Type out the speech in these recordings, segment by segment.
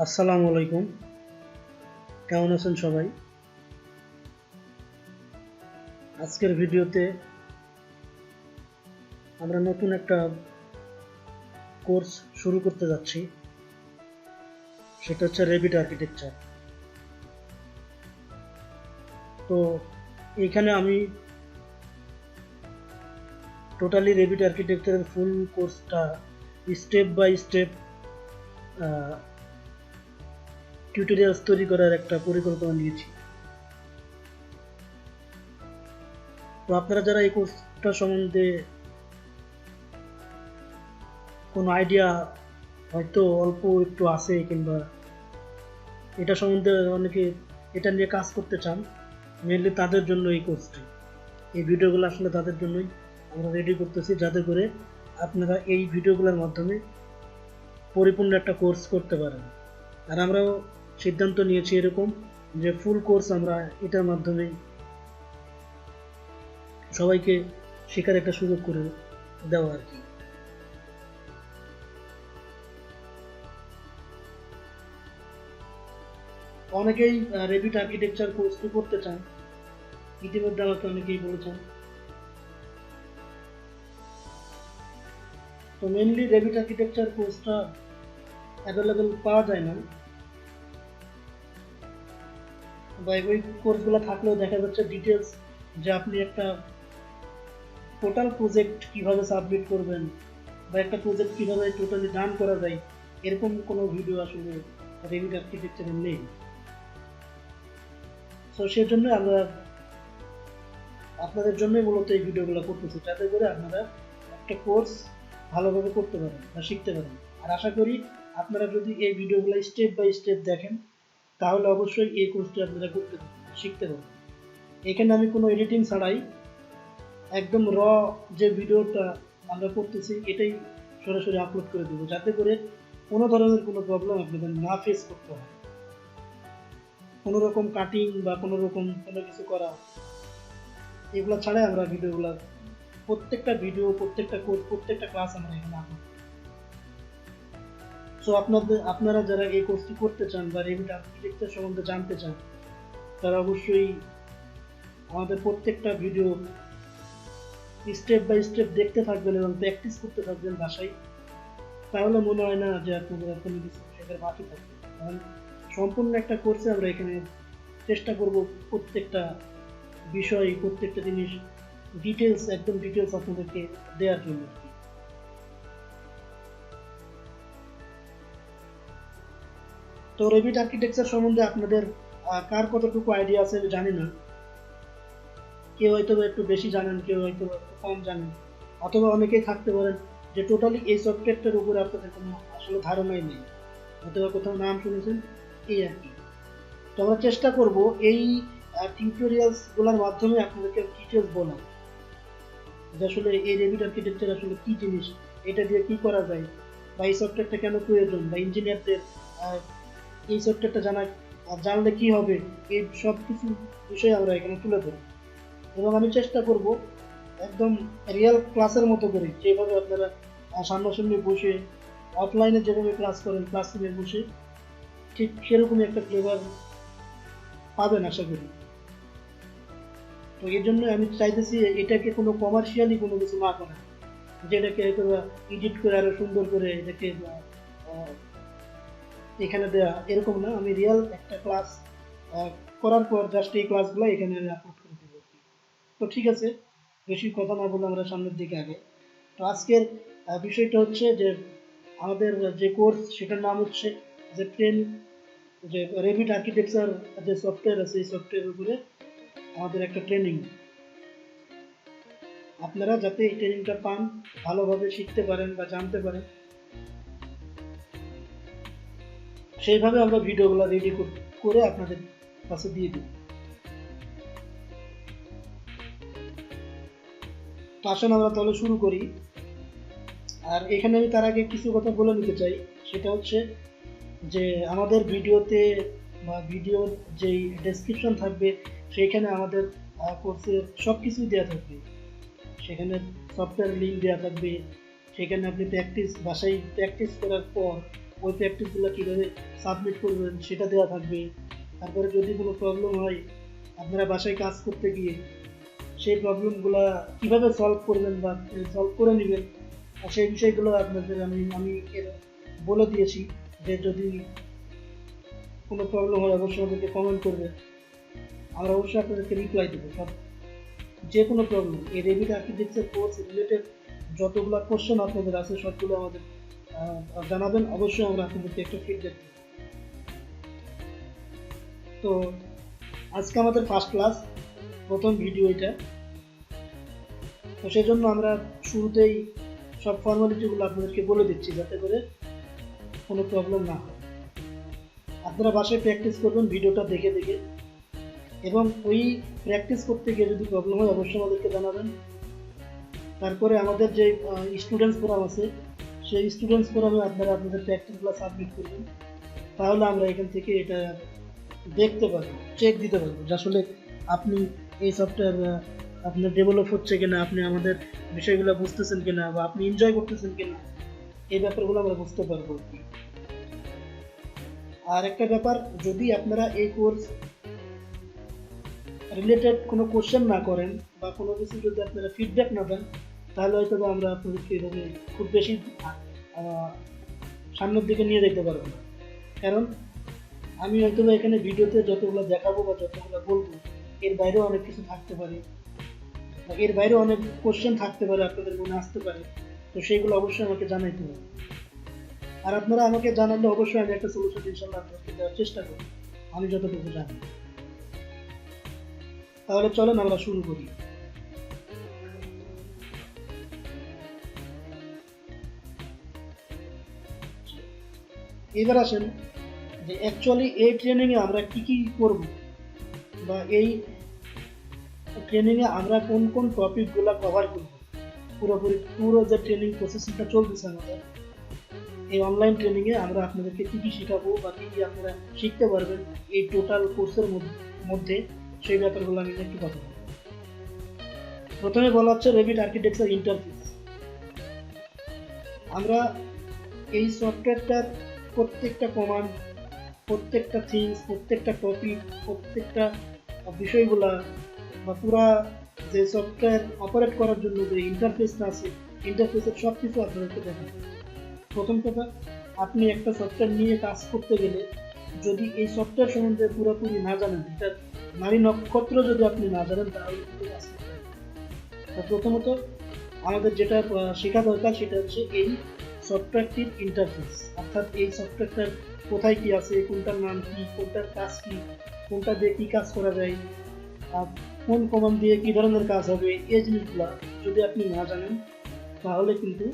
আসসালামু আলাইকুম। কেমন আছেন সবাই? আজকের ভিডিওতে আমরা নতুন একটা কোর্স শুরু করতে যাচ্ছি। সেটা হচ্ছে রেভিট আর্কিটেকচার। তো এইখানে আমি টোটালি রেভিট আর্কিটেকচারের ফুল কোর্সটা স্টেপ বাই স্টেপ টিউটোরিয়ালস তৈরি করার একটা পরিকল্পনা নিয়েছি। তো আপনারা যারা এই কোর্সটা সম্বন্ধে কোনো আইডিয়া হয়তো অল্প একটু আছে, কিংবা এটা সম্বন্ধে অনেকে এটা নিয়ে কাজ করতে চান, মেনলি তাদের জন্য এই কোর্সটি, এই ভিডিওগুলো আসলে তাদের জন্যই আমরা রেডি করতেছি, যাতে করে আপনারা এই ভিডিওগুলোর মাধ্যমে পরিপূর্ণ একটা কোর্স করতে পারেন। আর আমরাও সিদ্ধান্ত নিয়েছি এরকম যে ফুল কোর্স আমরা এটার মাধ্যমে সবাইকে শেখার একটা সুযোগ করে দেওয়া আর কি। অনেকেই রেভিট আর্কিটেকচার কোর্সটি করতে চান, ইতিমধ্যে আমাকে অনেকেই বলেছেন। তো মেনলি রেভিট আর্কিটেকচার কোর্সটা অ্যাভেলেবেল পাওয়া যায় না, বা ওই কোর্সগুলো থাকলেও দেখা যাচ্ছে ডিটেলস যে আপনি একটা টোটাল প্রজেক্ট কিভাবে সাবমিট করবেন বা একটা প্রজেক্ট কিভাবে টোটালি রান করা যায়, এরকম কোনো ভিডিও আসলে রেভিট আর্কিটেকচারে নেই। তো সেজন্য আমরা আপনাদের জন্যই মূলত এই ভিডিওগুলো করতেছি, যাতে করে আপনারা একটা কোর্স ভালোভাবে করতে পারেন বা শিখতে পারেন। আর আশা করি আপনারা যদি এই ভিডিওগুলো স্টেপ বাই স্টেপ দেখেন, তাহলে অবশ্যই এই কোর্সটি আপনারা শিখতে পারবেন। এখানে আমি কোনো এডিটিং ছাড়াই একদম যে ভিডিওটা আমরা করতেছি এটাই সরাসরি আপলোড করে দেবো, যাতে করে কোনো ধরনের কোনো প্রবলেম আপনাদের না ফেস করতে হয়। কোনো রকম কাটিং বা কোনো রকম কোনো কিছু করা, এগুলো ছাড়াই আমরা ভিডিওগুলো, প্রত্যেকটা ভিডিও, প্রত্যেকটা কোর্স, প্রত্যেকটা ক্লাস আমরা এখানে আপলোড করি। সো আপনারা যারা এই কোর্সটি করতে চান বা রেভিট আর্কিটেকচার সম্বন্ধে জানতে চান, তারা অবশ্যই আমাদের প্রত্যেকটা ভিডিও স্টেপ বাই স্টেপ দেখতে থাকবেন এবং প্র্যাকটিস করতে থাকবেন বাসায়। তাহলে মনে হয় না যে আপনাদের কোনো কিছু শেখার বাকি থাকবে, কারণ সম্পূর্ণ একটা কোর্সে আমরা এখানে চেষ্টা করব প্রত্যেকটা বিষয়, প্রত্যেকটা জিনিস একদম ডিটেলস আপনাদেরকে দেওয়ার জন্য। তো রেভিট আর্কিটেকচার সম্বন্ধে আপনাদের কার কতটুকু আইডিয়া আছে আমি জানি না। কেউ হয়তো একটু বেশি জানেন, কেউ হয়তো কম জানেন, অথবা অনেকেই থাকতে পারেন যে টোটালি এই সফটওয়্যারটার উপরে আপনাদের কোনো আসলে ধারণাই নেই, অথবা কোথাও নাম শুনেছেন, এই আর কি। তো আমরা চেষ্টা করব এই টিউটোরিয়ালসগুলোর মাধ্যমে আপনাদেরকে ডিটেলস বলা, যে আসলে এই রেভিট আর্কিটেকচার আসলে কি জিনিস, এটা দিয়ে কি করা যায়, বা এই সফটওয়্যারটা কেন প্রয়োজন, বা ইঞ্জিনিয়ারদের এই সফটওয়্যারটা জানলে কি হবে, এই সব কিছু বিষয় আমরা এখানে তুলে ধরি। এবং আমি চেষ্টা করব একদম রিয়েল ক্লাসের মতো করে, যেভাবে আপনারা সামনাসামনি বসে অফলাইনে যেভাবে ক্লাস করেন ক্লাসরুমে বসে, ঠিক সেরকমই একটা ফ্লেভার পাবেন আশা করি। তো এই জন্য আমি চাইতেছি এটাকে কোনো কমার্শিয়ালি কোনো কিছু না করা, যেটাকে হয়তো এডিট করে আরো সুন্দর করে এটাকে এখানে দেওয়া, এরকম না। আমি রিয়েল একটা ক্লাস করার পর জাস্ট এই ক্লাসগুলো এখানে আমি আপলোড করে দেবো। তো ঠিক আছে, বেশি কথা না বলে আমরা সামনের দিকে আগে। তো আজকের বিষয়টা হচ্ছে যে আমাদের যে কোর্স, সেটার নাম হচ্ছে যে রেভিট আর্কিটেকচার যে সফটওয়্যার আছে, এই সফটওয়্যারের উপরে আমাদের একটা ট্রেনিং। আপনারা যাতে এই ট্রেনিংটা পান, ভালোভাবে শিখতে পারেন বা জানতে পারেন, সেইভাবে আমরা ভিডিওগুলো রেডি করে আপনাদের কাছে দিয়ে দিই। তো আসুন আমরা তাহলে শুরু করি। আর এখানে আমি তার আগে কিছু কথা বলে নিতে চাই, সেটা হচ্ছে যে আমাদের ভিডিওতে বা ভিডিওর যেই ডেসক্রিপশন থাকবে, সেইখানে আমাদের কোর্সের সব কিছুই দেওয়া থাকবে। সেখানে সফটওয়্যার লিঙ্ক দেওয়া থাকবে, সেখানে আপনি বাসায় প্র্যাকটিস করার পর ওই প্র্যাকটিসগুলো কীভাবে সাবমিট করবেন সেটা দেওয়া থাকবে। তারপরে যদি কোনো প্রবলেম হয় আপনারা বাসায় কাজ করতে গিয়ে সেই প্রবলেমগুলো কীভাবে সলভ করবেন বা সলভ করে নেবেন সেই বিষয়গুলো আপনাদের আমি এর বলে দিয়েছি যে যদি কোনো প্রবলেম হয় অবশ্যই আমাদেরকে কমেন্ট করবে, আমরা অবশ্যই আপনাদেরকে রিপ্লাই দেবো। সব যে কোনো প্রবলেম এই রেভিট আর্কিটেকচার কোর্স রিলেটেড যতগুলো কোশ্চেন আপনাদের আছে সবগুলো আমাদের জানাবেন, অবশ্যই আমরা আপনাদেরকে একটা ফিডব্যাক দেব। তো আজকে আমাদের ফার্স্ট ক্লাস, প্রথম ভিডিও এটা, তো সেই জন্য আমরা শুরুতেই সব ফর্মালিটিগুলো আপনাদেরকে বলে দিচ্ছি যাতে করে কোনো প্রবলেম না হয়। আপনারা বাসায় প্র্যাকটিস করবেন ভিডিওটা দেখে দেখে, এবং ওই প্র্যাকটিস করতে গিয়ে যদি প্রবলেম হয় অবশ্যই আমাদেরকে জানাবেন। তারপরে আমাদের যে স্টুডেন্টস ফোরাম আছে সেই স্টুডেন্টস ফোরামে আপনারা আপনাদের প্র্যাকটিসগুলো সাবমিট করবেন, তাহলে আমরা এখান থেকে এটা দেখতে পারবো, চেক দিতে পারবো যে আসলে আপনি এই সফটওয়্যার আপনার ডেভেলপ হচ্ছে কিনা, আপনি আমাদের বিষয়গুলো বুঝতেছেন কিনা, বা আপনি এনজয় করতেছেন কিনা, এই ব্যাপারগুলো আমরা বুঝতে পারবো। আর একটা ব্যাপার, যদি আপনারা এই কোর্স রিলেটেড কোনো কোশ্চেন না করেন বা কোনো কিছু যদি আপনারা ফিডব্যাক না দেন, তাহলে হয়তো আমরা আপনাদেরকে এভাবে খুব বেশি সামনের দিকে নিয়ে যেতে পারবো না। কারণ আমি হয়তো এখানে ভিডিওতে যতগুলো দেখাবো বা যতগুলো বলবো এর বাইরেও অনেক কিছু থাকতে পারে, এর বাইরেও অনেক কোশ্চেন থাকতে পারে, আপনাদের মনে আসতে পারে, তো সেইগুলো অবশ্যই আমাকে জানাইতে হবে। আর আপনারা আমাকে জানালে অবশ্যই আমি একটা সলিউশন ইনশাআল্লাহ আপনাদেরকে দেওয়ার চেষ্টা করব আমি যতটুকু জানি। তাহলে চলেন আমরা শুরু করি। এবার আসেন যে অ্যাকচুয়ালি এই ট্রেনিংয়ে আমরা কি কি করব, বা এই ট্রেনিংয়ে আমরা কোন কোন টপিকগুলো কভার করব, পুরো যে ট্রেনিং প্রসেসিংটা চলতেছে আমাদের এই অনলাইন ট্রেনিংয়ে আমরা আপনাদেরকে কী কী শেখাবো বা কী কী আপনারা শিখতে পারবেন এই টোটাল কোর্সের মধ্যে সেই ব্যাপারগুলো আমি একটু কথা বলব। প্রথমে বলা হচ্ছে রেভিট আর্কিটেকচার ইন্টারফেস। আমরা এই সফটওয়্যারটার প্রত্যেকটা কমান্ড, প্রত্যেকটা থিংস, প্রত্যেকটা টপিক, প্রত্যেকটা বিষয়গুলা বা পুরা যে সফটওয়্যার অপারেট করার জন্য যে ইন্টারফেসটা আছে ইন্টারফেসের সব কিছু আপনাদেরকে দেখাবো। প্রথম কথা, আপনি একটা সফটওয়্যার নিয়ে কাজ করতে গেলে যদি এই সফটওয়্যার সম্বন্ধে পুরোপুরি না জানেন, এটার নারী নক্ষত্র যদি আপনি না জানেন তাহলে কিন্তু কাজ করতে পারবেন। প্রথমত আমাদের যেটা শেখা দরকার সেটা হচ্ছে এই সফটওয়্যারটির ইন্টারফেস, অর্থাৎ এই সফটওয়্যারটার কোথায় কি আছে, কোনটার নাম কি, কোনটার কাজ কি, কোনটা দিয়ে কী কাজ করা যায়, কোন কমান্ড দিয়ে কী ধরনের কাজ হবে, এই জিনিসগুলো যদি আপনি না জানেন তাহলে কিন্তু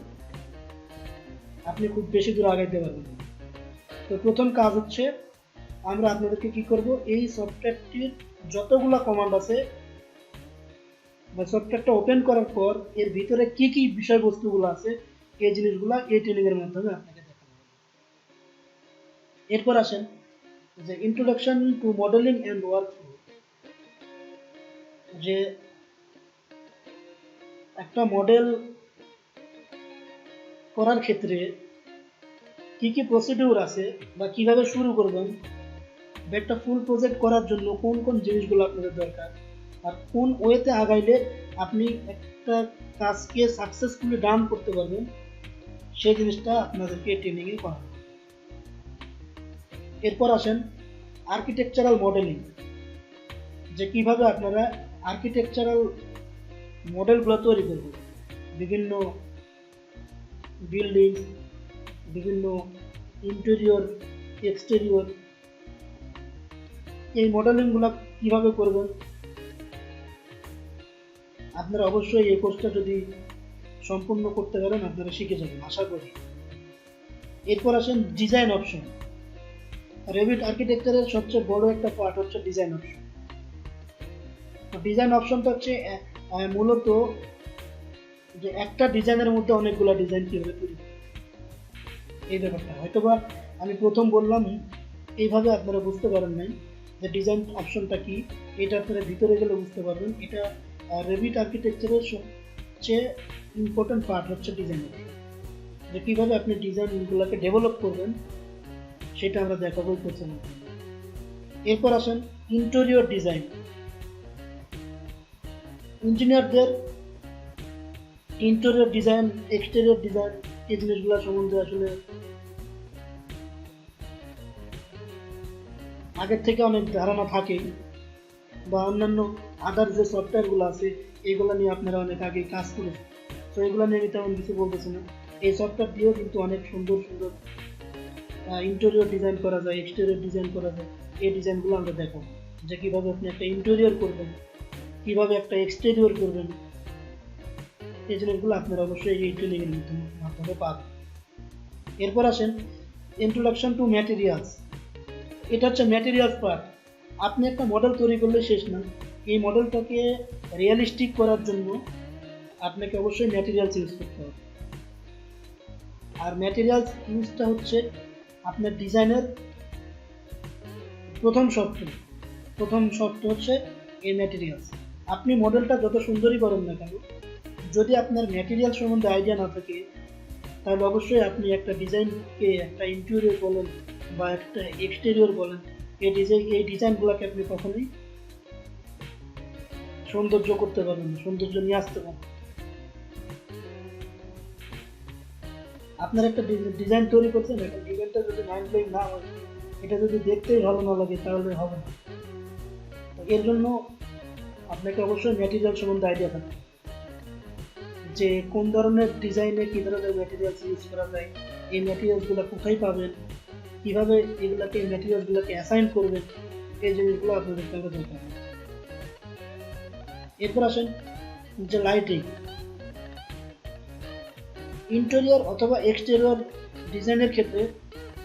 আপনি খুব বেশি দূর আগাইতে পারবেন। তো প্রথম কাজ হচ্ছে আমরা আপনাদেরকে কি করব, এই সফটওয়্যারটির যতগুলো কমান্ড আছে বা সফটওয়্যারটা ওপেন করার পর এর ভিতরে কি কি বিষয়বস্তুগুলো আছে এই জিনিসগুলো এই ট্রেনিং এর মাধ্যমে আপনাকে দেখানো হবে। এরপর আসেন যে introduction to modelling and workflow, যে একটা মডেল করার ক্ষেত্রে কি কি প্রসিডিউর আছে বা কিভাবে শুরু করবেন, বা একটা ফুল প্রজেক্ট করার জন্য কোন কোন জিনিসগুলো আপনাদের দরকার, আর কোন ওয়েতে আগাইলে আপনি একটা কাজকে সাকসেসফুলি ডান করতে পারবেন, সেই জিনিসটা আপনাদেরকে ট্রেনিংয়ে করা হবে। এরপর আসেন আর্কিটেকচারাল মডেলিং, যে কিভাবে আপনারা আর্কিটেকচারাল মডেলগুলো তৈরি করবেন, বিভিন্ন বিল্ডিং, বিভিন্ন ইন্টেরিয়র, এক্সটেরিয়র, এই মডেলিংগুলো কিভাবে করবেন আপনারা অবশ্যই এই কোর্সটা যদি সম্পূর্ণ করতে পারেন আপনারা শিখে যাবেন আশা করি। এরপর আসেন ডিজাইন অপশন। রেভিট আর্কিটেকচারের সবচেয়ে বড় একটা পার্ট হচ্ছে ডিজাইন অপশন। ডিজাইন অপশনটা হচ্ছে মূলত যে একটা ডিজাইনের মধ্যে অনেকগুলো ডিজাইন কীভাবে তৈরি করবে এই ব্যাপারটা। হয়তোবা আমি প্রথম বললাম এইভাবে আপনারা বুঝতে পারেন নাই যে ডিজাইন অপশনটা কি, এটা আপনারা ভিতরে গেলে বুঝতে পারবেন। এটা রেভিট আর্কিটেকচারের সবচেয়ে ইম্পর্টেন্ট পার্ট হচ্ছে ডিজাইন, যে কীভাবে আপনি ডিজাইনগুলোকে ডেভেলপ করবেন সেটা আমরা দেখাবো এই কোর্সের মাধ্যমে। এরপর আসেন ইন্টেরিয়র ডিজাইন। ইঞ্জিনিয়ারদের ইন্টেরিয়র ডিজাইন, এক্সটেরিয়র ডিজাইন এই জিনিসগুলো সম্বন্ধে আসলে আগের থেকে অনেক ধারণা থাকে, বা অন্যান্য আদার যে সফটওয়্যারগুলো আছে এইগুলো নিয়ে আপনারা অনেক আগে কাজ করেছেন। তো এগুলো নিয়ে আমি তেমন কিছু বলতেছি না। এই সফটওয়্যার দিয়েও কিন্তু অনেক সুন্দর সুন্দর ইন্টেরিয়র ডিজাইন করা যায়, এক্সটেরিয়র ডিজাইন করা যায়। এই ডিজাইনগুলো আমরা দেখো যে কীভাবে আপনি একটা ইন্টেরিয়র করবেন, কীভাবে একটা এক্সটেরিয়র করবেন, এই জিনিসগুলো আপনারা অবশ্যই এই ট্রেনিংয়ের মাধ্যমে পাবেন। এরপর আসেন ইন্ট্রোডাকশন টু ম্যাটেরিয়ালস। এটা হচ্ছে ম্যাটেরিয়ালস পার্ট। আপনি একটা মডেল তৈরি করলে শেষ না, এই মডেলটাকে রিয়েলিস্টিক করার জন্য আপনাকে অবশ্যই ম্যাটেরিয়ালস ইউজ করতে হবে। আর ম্যাটেরিয়ালস ইউজটা হচ্ছে আপনার ডিজাইনের প্রথম শর্ত হচ্ছে এই ম্যাটেরিয়ালস। আপনি মডেলটা যত সুন্দরই করেন না কেন, যদি আপনার ম্যাটেরিয়াল সম্বন্ধে আইডিয়া না থাকে, তাহলে অবশ্যই আপনি একটা ডিজাইনকে, একটা ইন্টেরিয়র বলেন বা একটা এক্সটেরিয়র বলেন, এই ডিজাইনগুলোকে আপনি কখনোই সৌন্দর্য করতে পারবেন না, সৌন্দর্য নিয়ে আসতে পারবেন। আপনার একটা ডিজাইন তৈরি করছেন, একটা ডিজাইনটা যদি মাইন্ড ব্লোয়িং না হয়, এটা যদি দেখতেই ভালো না লাগে, তাহলে হবে না। তো এর জন্য আপনাকে অবশ্যই ম্যাটেরিয়াল সম্বন্ধে আইডিয়া থাকবে, যে কোন ধরনের ডিজাইনে কী ধরনের ম্যাটেরিয়ালস ইউজ করা যায়, এই ম্যাটেরিয়ালসগুলো কোথায় পাবেন, কীভাবে এগুলোকে এই ম্যাটেরিয়ালসগুলোকে অ্যাসাইন করবেন, এই জিনিসগুলো আপনাদের কাছে দরকার। এরপর আসেন যে লাইটিং। ইন্টেরিয়র অথবা এক্সটেরিয়র ডিজাইনের ক্ষেত্রে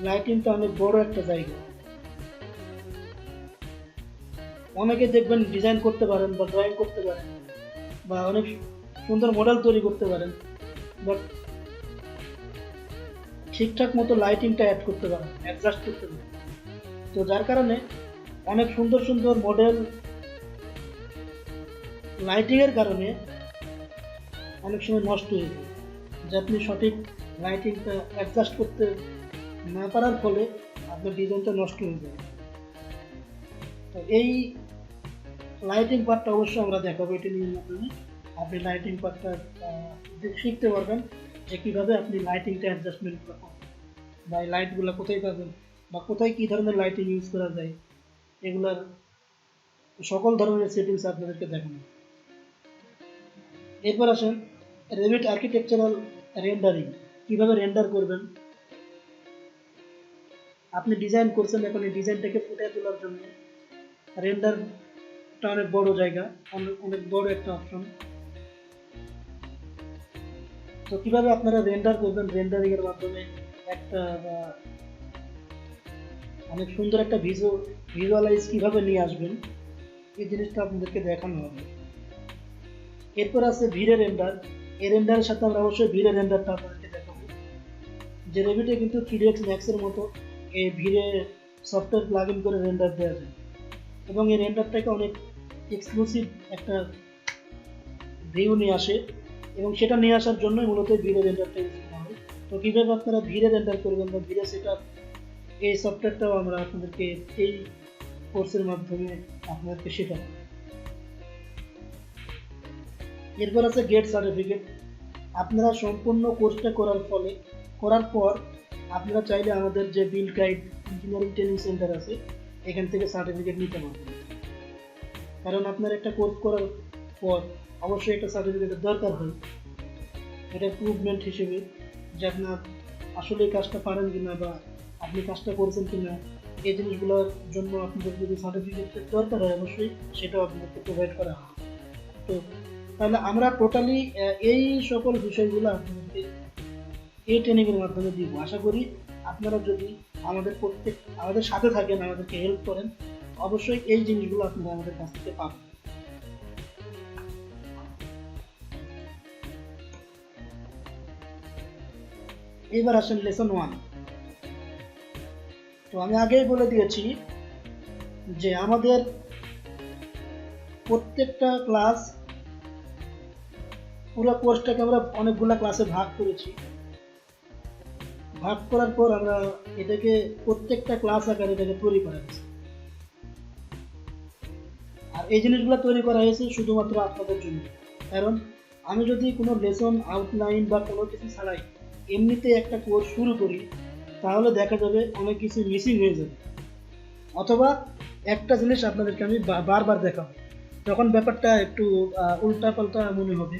লাইটিংটা অনেক বড় একটা জায়গা। অনেকে দেখবেন ডিজাইন করতে পারেন বা ড্রয়িং করতে পারেন বা অনেক সুন্দর মডেল তৈরি করতে পারেন, বাট ঠিকঠাক মতো লাইটিংটা অ্যাড করতে পারেন, অ্যাডজাস্ট করতে পারেন। তো যার কারণে অনেক সুন্দর সুন্দর মডেল লাইটিংয়ের কারণে অনেক সময় নষ্ট হয়ে যায়, যে আপনি সঠিক লাইটিংটা অ্যাডজাস্ট করতে না পারার ফলে আপনার ডিজাইনটা নষ্ট হয়ে যায়। তো এই লাইটিং পার্টটা অবশ্যই আমরা দেখাবো এটা নিয়ে মাধ্যমে। আপনি লাইটিং পার্টটা শিখতে পারবেন যে কীভাবে আপনি লাইটিংটা অ্যাডজাস্টমেন্ট করবেন, বা এই লাইটগুলো কোথায় পাবেন, বা কোথায় কী ধরনের লাইটিং ইউজ করা যায়, এগুলার সকল ধরনের সেটিংস আপনাদেরকে দেখানো। এরপর আসেন রেভিট আর্কিটেকচারাল রেন্ডারিং। কীভাবে রেন্ডার করবেন, আপনি ডিজাইন করছেন, এখন এই ডিজাইনটাকে ফুটিয়ে তোলার জন্য রেন্ডারটা অনেক বড় জায়গা, অনেক বড় একটা অপশন। তো কীভাবে আপনারা রেন্ডার করবেন, রেন্ডারিংয়ের মাধ্যমে একটা অনেক সুন্দর একটা ভিজুয়ালাইজ কীভাবে নিয়ে আসবেন, এই জিনিসটা আপনাদেরকে দেখানো হবে। এরপর আছে ভিরে রেন্ডার। এই রেন্ডারের সাথে আমরা অবশ্যই ভিরে রেন্ডারটা আপনাদেরকে দেখাবো, যে রেভিটে কিন্তু 3ds ম্যাক্সের মতো এই ভিরে সফটওয়্যার প্লাগ ইন করে রেন্ডার দেওয়া যায়, এবং এই রেন্ডারটাকে অনেক এক্সক্লুসিভ একটা ভিউ নিয়ে আসে, এবং সেটা নিয়ে আসার জন্যই মূলত ভিরে রেন্ডারটা ইউজ করা হয়। তো কীভাবে আপনারা ভিরে রেন্ডার করবেন বা ভিরে সেটআপ, এই সফটওয়্যারটাও আমরা আপনাদেরকে এই কোর্সের মাধ্যমে আপনাদেরকে শেখাবো। এরপর আছে গেট সার্টিফিকেট। আপনারা সম্পূর্ণ কোর্সটা করার পর আপনারা চাইলে আমাদের যে build guide engineering training centre আছে, এখান থেকে সার্টিফিকেট নিতে পারবেন। কারণ আপনার একটা কোর্স করার পর অবশ্যই একটা সার্টিফিকেটের দরকার হয়, এটা প্রুভমেন্ট হিসেবে যে আপনার আসলে কাজটা পারেন কিনা বা আপনি কাজটা করছেন কিনা, এই জিনিসগুলোর জন্য আপনাদের যদি সার্টিফিকেটের দরকার হয়, অবশ্যই সেটাও আপনাদেরকে প্রোভাইড করা হয়। তো তাহলে আমরা টোটালি এই সকল বিষয়গুলো আপনাদেরকে এই ট্রেনিংয়ের মাধ্যমে দিব। আশা করি আপনারা যদি আমাদের সাথে থাকেন, আমাদেরকে হেল্প করেন, অবশ্যই এই জিনিসগুলো আপনারা আমাদের কাছ থেকে পাবেন। এবার আসেন লেসন 1। তো আমি আগেই বলে দিয়েছি যে আমাদের প্রত্যেকটা ক্লাস, পুরো কোর্সটাকে আমরা অনেকগুলো ক্লাসে ভাগ করেছি। ভাগ করার পর আমরা এটাকে প্রত্যেকটা ক্লাস আকারে এটাকে তৈরি করা হয়েছে। আর এই জিনিসগুলো তৈরি করা হয়েছে শুধুমাত্র আপনাদের জন্য। কারণ আমি যদি কোনো লেসন আউটলাইন বা কোনো কিছু ছাড়াই এমনিতে একটা কোর্স শুরু করি, তাহলে দেখা যাবে অনেক কিছু মিসিং হয়ে যাবে, অথবা একটা জিনিস আপনাদেরকে আমি বারবার দেখাবো, তখন ব্যাপারটা একটু উল্টা পাল্টা মনে হবে।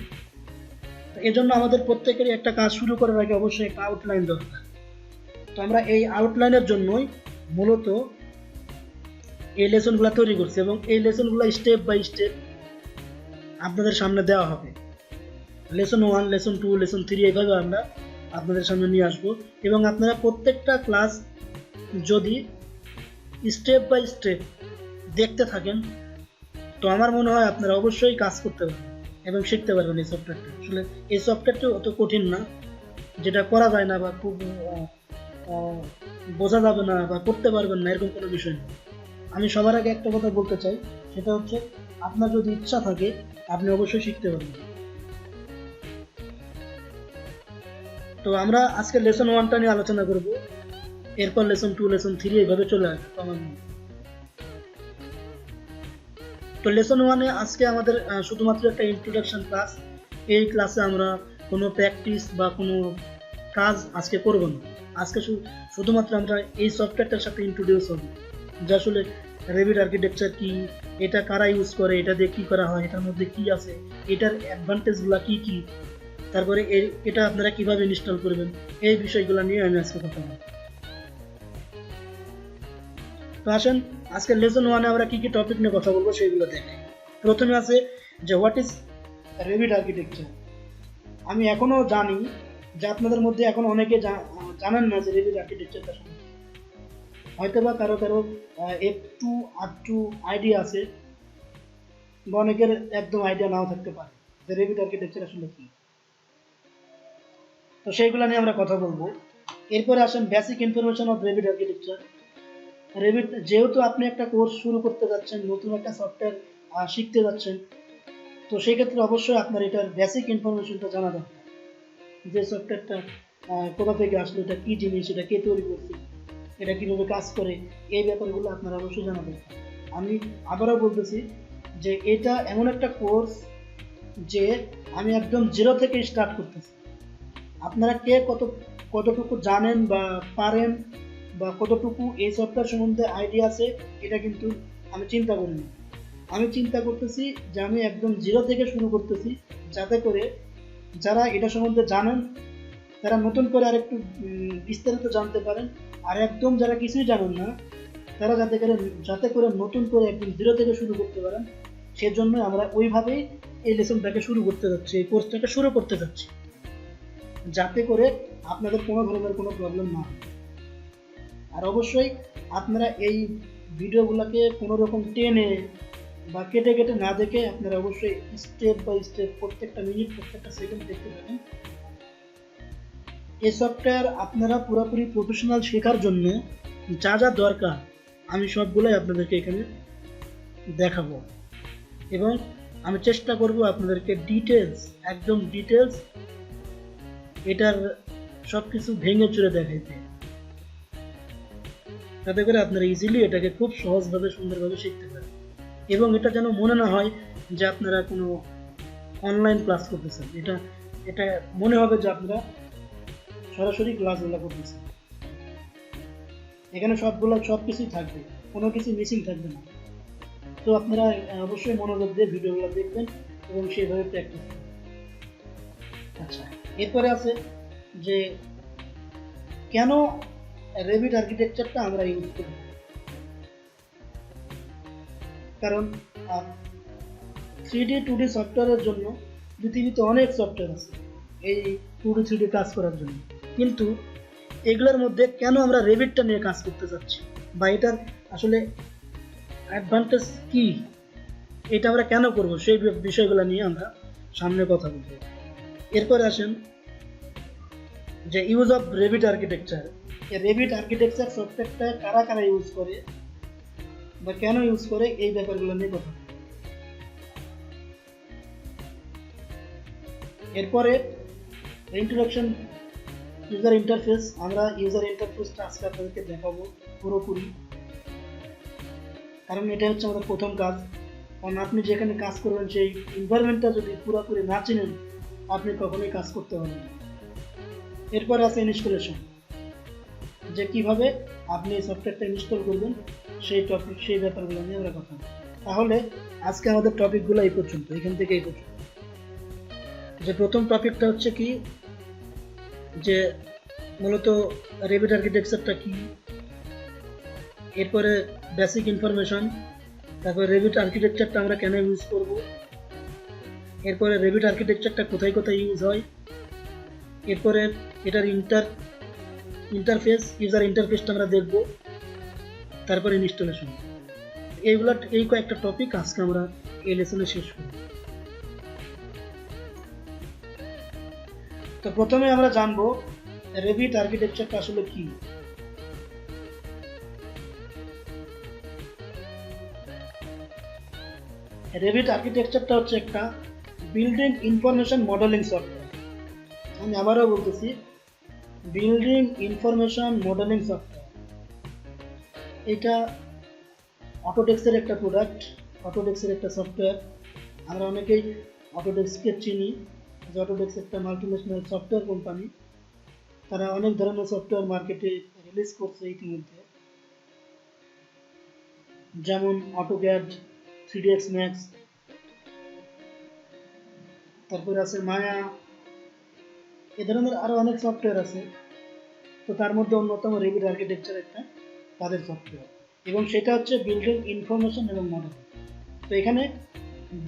এজন্য আমাদের প্রত্যেকেরই একটা কাজ শুরু করার আগে অবশ্যই একটা আউটলাইন দরকার। তো আমরা এই আউটলাইনের জন্যই মূলত এই লেসনগুলো তৈরি করছি, এবং এই লেসনগুলো স্টেপ বাই স্টেপ আপনাদের সামনে দেওয়া হবে। লেসন 1, লেসন 2, লেসন 3 এইভাবে আমরা আপনাদের সামনে নিয়ে আসবো। এবং আপনারা প্রত্যেকটা ক্লাস যদি স্টেপ বাই স্টেপ দেখতে থাকেন, তো আমার মনে হয় আপনারা অবশ্যই কাজ করতে পারবেন এবং শিখতে পারবেন এই সফটওয়্যারটা। আসলে এই সফটওয়্যারটা অত কঠিন না, যেটা করা যায় না বা খুব বোঝা যাবে না বা করতে পারবেন না, এরকম কোনো বিষয় নেই। আমি সবার আগে একটা কথা বলতে চাই, সেটা হচ্ছে আপনার যদি ইচ্ছা থাকে আপনি অবশ্যই শিখতে পারবেন। তো আমরা আজকে লেসন 1টা নিয়ে আলোচনা করব, এরপর লেসন 2, লেসন 3 এইভাবে চলে আসবে আমার মনে। তো লেসন 1-এ আজকে আমাদের শুধুমাত্র একটা ইন্ট্রোডাকশন ক্লাস। এই ক্লাসে আমরা কোনো প্র্যাকটিস বা কোনো কাজ আজকে করব না। আজকে শুধুমাত্র আমরা এই সফটওয়্যারটার সাথে ইন্ট্রোডিউস হব, যে আসলে রেভিট আর্কিটেকচার কি, এটা কারা ইউজ করে, এটা দিয়ে কী করা হয়, এটার মধ্যে কি আছে, এটার অ্যাডভান্টেজগুলো কি কি, তারপরে এটা আপনারা কিভাবে ইনস্টল করবেন, এই বিষয়গুলো নিয়ে আমি আজকে কথা বলব। তো আসেন আজকে লেসন 1-এ আমরা কি কি টপিক নিয়ে কথা বলবো সেইগুলো দেখে। প্রথমে আছে যে হোয়াট ইজ রেভিট আর্কিটেকচার। আমি এখনো জানি যে আপনাদের মধ্যে এখন অনেকে জানেন না যে রেভিট আর্কিটেকচারটা শুনে। হয়তো বা কারো কারো একটু আধটু আইডিয়া আছে, বা অনেকের একদম আইডিয়া নাও থাকতে পারে যে রেভিট আর্কিটেকচার আসলে কি। তো সেইগুলো নিয়ে আমরা কথা বলবো। এরপরে আসেন বেসিক ইনফরমেশন অফ রেভিট আর্কিটেকচার। রেভিট, যেহেতু আপনি একটা কোর্স শুরু করতে যাচ্ছেন, নতুন একটা সফটওয়্যার শিখতে যাচ্ছেন, তো সেই ক্ষেত্রে অবশ্যই আপনার এটার বেসিক ইনফরমেশনটা জানা দরকার। যে সফটওয়্যারটা কোথা থেকে আসলো, এটা কী জিনিস, এটা কে তৈরি করছে, এটা কীভাবে কাজ করে, এই ব্যাপারগুলো আপনার অবশ্যই জানা দরকার। আমি আবারও বলতেছি যে এটা এমন একটা কোর্স যে আমি একদম জিরো থেকে স্টার্ট করতেছি। আপনারা কে কতটুকু জানেন বা পারেন বা কতটুকু এই সফটওয়্যার সম্বন্ধে আইডিয়া আছে, এটা কিন্তু আমি চিন্তা করিনি। আমি চিন্তা করতেছি যে আমি একদম জিরো থেকে শুরু করতেছি, যাতে করে যারা এটা সম্বন্ধে জানেন তারা নতুন করে আরেকটু বিস্তারিত জানতে পারেন, আর একদম যারা কিছুই জানেন না তারা যাতে করে নতুন করে একদম জিরো থেকে শুরু করতে পারেন। সেজন্য আমরা ওইভাবেই এই লেসনটাকে শুরু করতে যাচ্ছি, এই কোর্সটাকে শুরু করতে যাচ্ছি, যাতে করে আপনাদের কোনো ধরনের কোনো প্রবলেম না হয়। আর অবশ্যই আপনারা এই ভিডিওগুলোকে কোনো রকম টেনে বা কেটে কেটে না দেখে আপনারা অবশ্যই স্টেপ বাই স্টেপ প্রত্যেকটা মিনিট প্রত্যেকটা সেকেন্ড দেখতে পাবেন। এই সফটওয়্যার আপনারা পুরোপুরি প্রফেশনাল শেখার জন্য যা যা দরকার আমি সবগুলোই আপনাদেরকে এখানে দেখাবো, এবং আমি চেষ্টা করব আপনাদেরকে একদম ডিটেলস এটার সব কিছু ভেঙে চুরে দেখাইতে, যাতে করে আপনারা ইজিলি এটাকে খুব সহজভাবে সুন্দরভাবে শিখতে পারেন। এবং এটা যেন মনে না হয় যে আপনারা কোনো অনলাইন ক্লাস করতেছেন, এটা মনে হবে যে আপনারা সরাসরি ক্লাসগুলো করতেছেন। এখানে সব কিছুই থাকবে, কোনো কিছু মিসিং থাকবে না। তো আপনারা অবশ্যই মনোযোগ দিয়ে ভিডিওগুলো দেখবেন এবং সেইভাবে প্র্যাকটিস করবেন। আচ্ছা, এরপরে আছে যে কেন রেভিট আর্কিটেকচারটা আমরা ইউজ করি। কারণ 3D 2D সফটওয়্যারের জন্য পৃথিবীতে অনেক সফটওয়্যার আছে এই 2D 3D কাজ করার জন্য, কিন্তু এগুলোর মধ্যে কেন আমরা রেভিটটা নিয়ে কাজ করতে যাচ্ছি বা এটার আসলে অ্যাডভান্টেজ কি, এটা আমরা কেন করব, সেই বিষয়গুলো নিয়ে আমরা সামনে কথা বলবো। এরপরে আসেন যে ইউজ অফ রেভিট আর্কিটেকচার। এই রেভিট আর্কিটেকচার সফটওয়্যারটা কারা কারা ইউজ করে বা কেন ইউজ করে, এই ব্যাপারগুলো নিয়ে কথা বলবো। এরপরে ইন্ট্রোডাকশন ইউজার ইন্টারফেস, আমরা ইউজার ইন্টারফেসটা আজকে আপনাদেরকে দেখাবো পুরোপুরি, কারণ এটা হচ্ছে আমাদের প্রথম কাজ। কারণ আপনি যেখানে কাজ করবেন সেই এনভায়রনমেন্টটা যদি পুরোপুরি না চিনেন আপনি কখনোই কাজ করতে পারবেন না। এরপরে আছে ইনস্টলেশন, যে কিভাবে আপনি এই সফটওয়্যারটা ইনস্টল করবেন সেই ব্যাপারগুলো নিয়ে আমরা কথা বলবো। তাহলে আজকে আমাদের টপিকগুলো এই পর্যন্ত, এখান থেকে এই পর্যন্ত। যে প্রথম টপিকটা হচ্ছে কি, যে মূলত রেভিট আর্কিটেকচারটা কি, এরপরে বেসিক ইনফরমেশন, তারপরে রেভিট আর্কিটেকচারটা আমরা কেন ইউজ করব, এরপরে রেভিট আর্কিটেকচারটা কোথায় কোথায় ইউজ হয়, এরপরে এটার ইন্টারফেস ইউজার ইন্টারফেসটা আমরা দেখব, তারপরে ইনস্টলেশন। এই কয়েকটা টপিক আজকে আমরা এই লেসনে শেষ করব। তো প্রথমে আমরা জানবো রেভিট আর্কিটেকচারটা আসলে কি। রেভিট আর্কিটেকচারটা হচ্ছে একটা বিল্ডিং ইনফরমেশন মডেলিং সফটওয়্যার। আমি আবারও বলতেছি, বিল্ডিং ইনফরমেশন মডেলিং সফটওয়্যার। এটা অটোডেস্কের একটা প্রোডাক্ট, অটোডেস্কের একটা সফটওয়্যার। আমরা অনেকেই অটোডেস্ককে চিনি, যে অটোডেস্ক একটা মাল্টিন্যাশনাল সফটওয়্যার কোম্পানি। তারা অনেক ধরনের সফটওয়্যার মার্কেটে রিলিজ করছে ইতিমধ্যে, যেমন অটোক্যাড, 3ds Max, তারপরে আছে মায়া, এ ধরনের আরো অনেক সফটওয়্যার আছে। তো তার মধ্যে অন্যতম রেভিট আর্কিটেকচার একটা তাদের সফটওয়্যার, এবং সেটা হচ্ছে বিল্ডিং ইনফরমেশন এবং মডেলিং। তো এখানে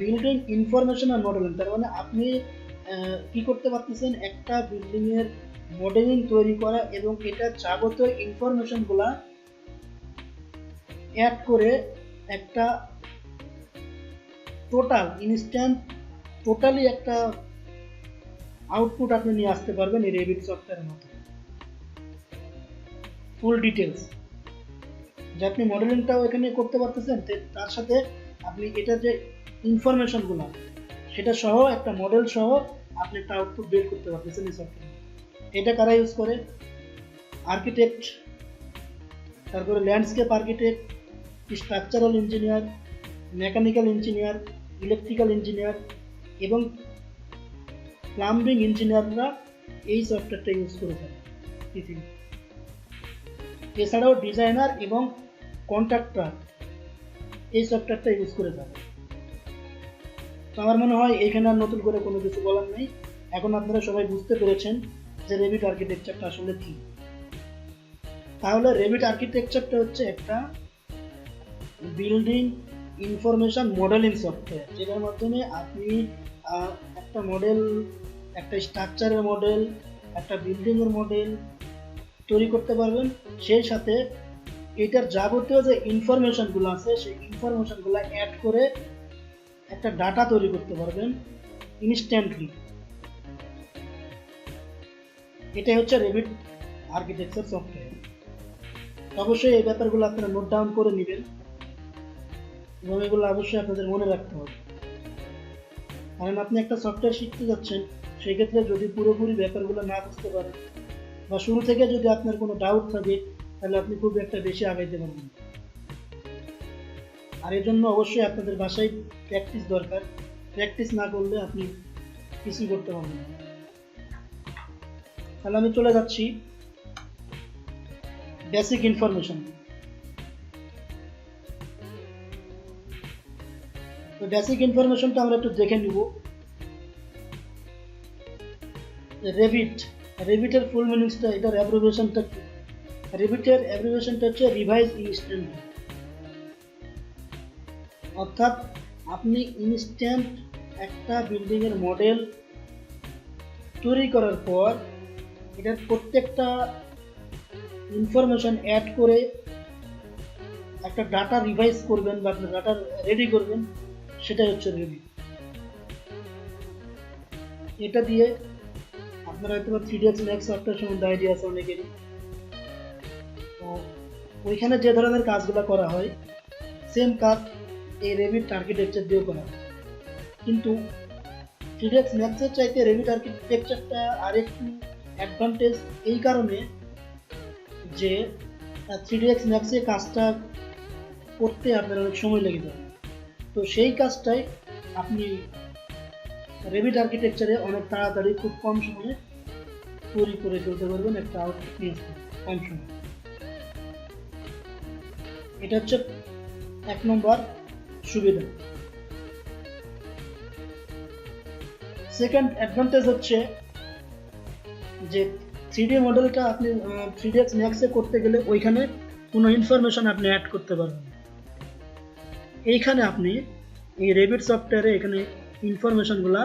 বিল্ডিং ইনফরমেশন আর মডেলিং, তার মানে আপনি কি করতে পারতেছেন, একটা বিল্ডিং এর মডেলিং তৈরি করা এবং এটা যাবতীয় ইনফরমেশনগুলা অ্যাড করে একটা টোটালি একটা আউটপুট আপনি নিয়ে আসতে পারবেন এই রেভিট সফটওয়্যারের মতো ফুল ডিটেলস। যে আপনি মডেলিংটাও এখানে করতে পারতেছেন, তার সাথে আপনি এটা যে ইনফরমেশনগুলো সেটা সহ একটা মডেল সহ আপনি একটা আউটপুট বের করতে পারতেছেন এই সফটওয়্যার। এটা কারা ইউজ করে? আর্কিটেক্ট, তারপরে landscape architect, structural engineer, mechanical engineer, electrical engineer এবং প্লাম্বিং ইঞ্জিনিয়াররা এই সফটওয়্যারটা ইউজ করে থাকে পৃথিবী। এছাড়াও ডিজাইনার এবং কন্ট্রাক্টর এই সফটওয়্যারটা ইউজ করে থাকে। তো আমার মনে হয় এখানে আর নতুন করে কোনো কিছু বলার নেই। এখন আপনারা সবাই বুঝতে পেরেছেন যে রেভিট আর্কিটেকচারটা আসলে কি। তাহলে রেভিট আর্কিটেকচারটা হচ্ছে একটা বিল্ডিং ইনফরমেশন মডেলিং সফটওয়্যার, যেটার মাধ্যমে আপনি একটা মডেল, একটা স্ট্রাকচারের মডেল, একটা বিল্ডিংয়ের মডেল তৈরি করতে পারবেন। সেই সাথে এটার যাবতীয় যে ইনফরমেশনগুলো আছে সেই ইনফরমেশনগুলো অ্যাড করে একটা ডাটা তৈরি করতে পারবেন ইনস্ট্যান্টলি। এটাই হচ্ছে রেভিট আর্কিটেকচার সফটওয়্যার। অবশ্যই এই ব্যাপারগুলো আপনারা নোট ডাউন করে নেবেন এবং এগুলো অবশ্যই আপনাদের মনে রাখতে হবে, কারণ আপনি একটা সফটওয়্যার শিখতে যাচ্ছেন, সেক্ষেত্রে যদি পুরোপুরি ব্যাপারগুলো না বুঝতে পারেন বা শুরু থেকে যদি আপনার কোনো ডাউট থাকে, তাহলে আপনি খুব একটা বেশি আগাইতে পারবেন। আর এর জন্য অবশ্যই আপনাদের বাসায় প্র্যাকটিস দরকার। প্র্যাকটিস না করলে আপনি কিছুই করতে পারবেন না। তাহলে আমি চলে যাচ্ছি বেসিক ইনফরমেশন। তো বেসিক ইনফরমেশনটা আমরা একটু দেখে নিব। রেভিটের ফুল মিনিংসটা, এটার অ্যাব্রিভিয়েশনটা কি? রেভিটের অ্যাব্রিভিয়েশনটা হচ্ছে রিভাইজ ইনস্ট্যান্ট। অর্থাৎ আপনি ইনস্ট্যান্ট একটা বিল্ডিংয়ের মডেল তৈরি করার পর এটার প্রত্যেকটা ইনফরমেশন অ্যাড করে একটা ডাটা রিভাইজ করবেন বা আপনার ডাটা রেডি করবেন, সেটাই হচ্ছে রেভিট। এটা দিয়ে আপনারা হয়তো 3ds Max সফটওয়্যার সম্বন্ধে আইডিয়া আছে অনেকেরই। তো ওইখানে যে ধরনের কাজগুলো করা হয় সেম কাজ এই রেভিট আর্কিটেকচার দিয়েও করা হয়, কিন্তু 3ds Max এর চাইতে রেভিট আর্কিটেকচারটা আরেকটু অ্যাডভান্টেজ এই কারণে যে 3ds ম্যাক্সে কাজটা করতে আপনার অনেক সময় লেগে যাবে, তো সেই কাজটাই আপনি রেভিট আর্কিটেকচারে অনেক তাড়াতাড়ি খুব কম সময়ে তৈরি করে ফেলতে পারবেন, একটা আউটপুট নিয়ে আসতে কম সময়। এটা হচ্ছে 1 নম্বর সুবিধা। সেকেন্ড অ্যাডভান্টেজ হচ্ছে যে 3D মডেলটা আপনি 3ds ম্যাক্সে করতে গেলে ওইখানে কোনো ইনফরমেশন আপনি অ্যাড করতে পারবেন। এইখানে আপনি এই রেভিট সফটওয়্যারে এখানে ইনফরমেশনগুলা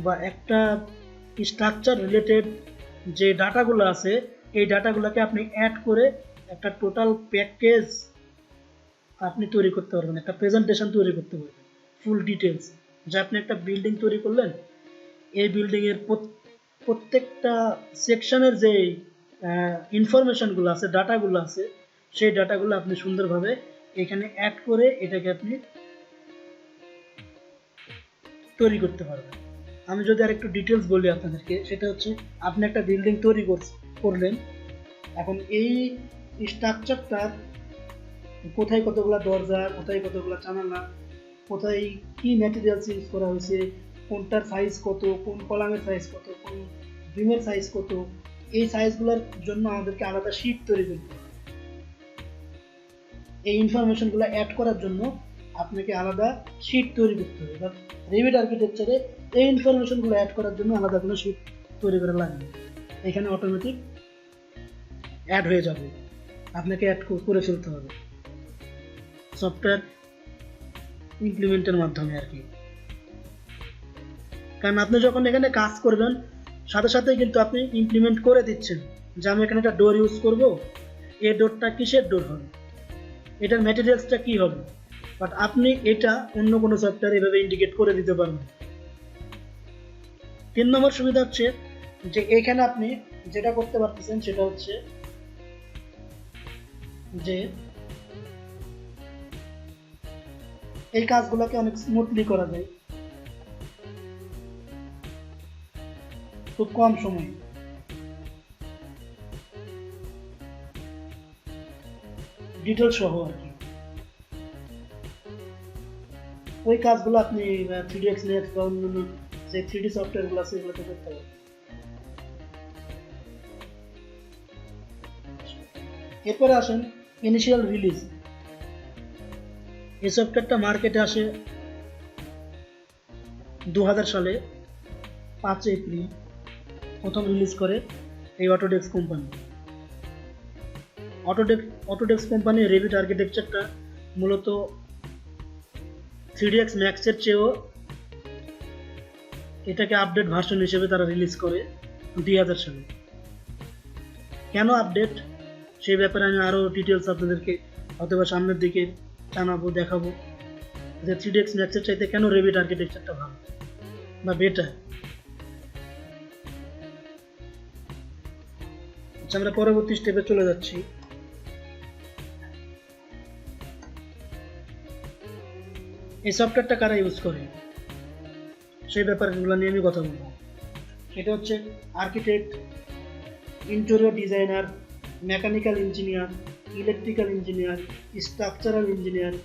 বা একটা স্ট্রাকচার রিলেটেড যে ডাটাগুলো আছে এই ডাটাগুলোকে আপনি অ্যাড করে একটা টোটাল প্যাকেজ আপনি তৈরি করতে পারবেন, একটা প্রেজেন্টেশন তৈরি করতে পারবেন ফুল ডিটেলস। যে আপনি একটা বিল্ডিং তৈরি করলেন, এই বিল্ডিংয়ের প্রত্যেকটা সেকশনের যে ইনফরমেশনগুলো আছে, ডাটাগুলো আছে, সেই ডাটাগুলো আপনি সুন্দরভাবে এখানে অ্যাড করে এটাকে আপনি তৈরি করতে পারবেন। আমি যদি আর একটু ডিটেলস বলি আপনাদেরকে, সেটা হচ্ছে আপনি একটা বিল্ডিং তৈরি করলেন, এখন এই স্ট্রাকচারটার কোথায় কতগুলো দরজা, কোথায় কতগুলো জানালা, কোথায় কি ম্যাটেরিয়ালস ইউজ করা হয়েছে, কোনটার সাইজ কত, কোন কলামের সাইজ কত, কোন বিমের সাইজ কত, এই সাইজগুলোর জন্য আমাদেরকে আলাদা শীট তৈরি করতে হবে। এই ইনফরমেশনগুলো অ্যাড করার জন্য আপনাকে আলাদা শীট তৈরি করতে হবে। বা রেভিট আর্কিটেকচারে এই ইনফরমেশনগুলো অ্যাড করার জন্য আলাদা কোনো শীট তৈরি করা লাগবে, এখানে অটোমেটিক অ্যাড হয়ে যাবে, আপনাকে অ্যাড করে ফেলতে হবে সফটওয়্যার ইমপ্লিমেন্টের মাধ্যমে আর কি। কারণ আপনি যখন এখানে কাজ করবেন সাথে সাথে কিন্তু আপনি ইমপ্লিমেন্ট করে দিচ্ছেন যে আমি এখানে একটা ডোর ইউজ করব, এই ডোরটা কিসের ডোর হবে, এটার ম্যাটেরিয়ালসটা কি হবে, বাট আপনি এটা অন্য কোনো সফটওয়্যার এভাবে ইন্ডিকেট করে দিতে পারবেন। 3 নম্বর সুবিধা হচ্ছে যে এখানে আপনি যেটা করতে পারতেছেন সেটা হচ্ছে যে এই কাজগুলোকে অনেক স্মুথলি করা যায় খুব কম সময়ে। ডিটেল সহ আর কি ওই কাজগুলো আপনি 3ds ম্যাক্স বা অন্যান্য যে 3D সফটওয়্যারগুলো আছে এগুলোতে করতে পারবেন। এরপরে আসেন ইনিশিয়াল রিলিজ। এই সফটওয়্যারটা মার্কেটে আসে 2000 সালে 5 এপ্রিল প্রথম রিলিজ করে এই অটোডেস্ক কোম্পানি। অটোডেস্ক কোম্পানি রেভিট আর্কিটেকচারটা মূলত 3ds ম্যাক্সের চেয়েও এটাকে আপডেট ভার্সন হিসেবে তারা রিলিজ করে 2000 সালে। কেন আপডেট সেই ব্যাপারে আমি আরও ডিটেলস আপনাদেরকে অথবা সামনের দিকে জানাবো, দেখাবো যে 3ds ম্যাক্সের চাইতে কেন রেভিট আর্কিটেকচারটা ভালো বা বেটার। আচ্ছা, আমরা পরবর্তী স্টেপে চলে যাচ্ছি। এই সফটওয়্যারটা কারা ইউজ করে সেই ব্যাপারগুলো নিয়ে আমি কথা বলবো। এটা হচ্ছে architect, interior designer, mechanical engineer, electrical engineer, structural engineer,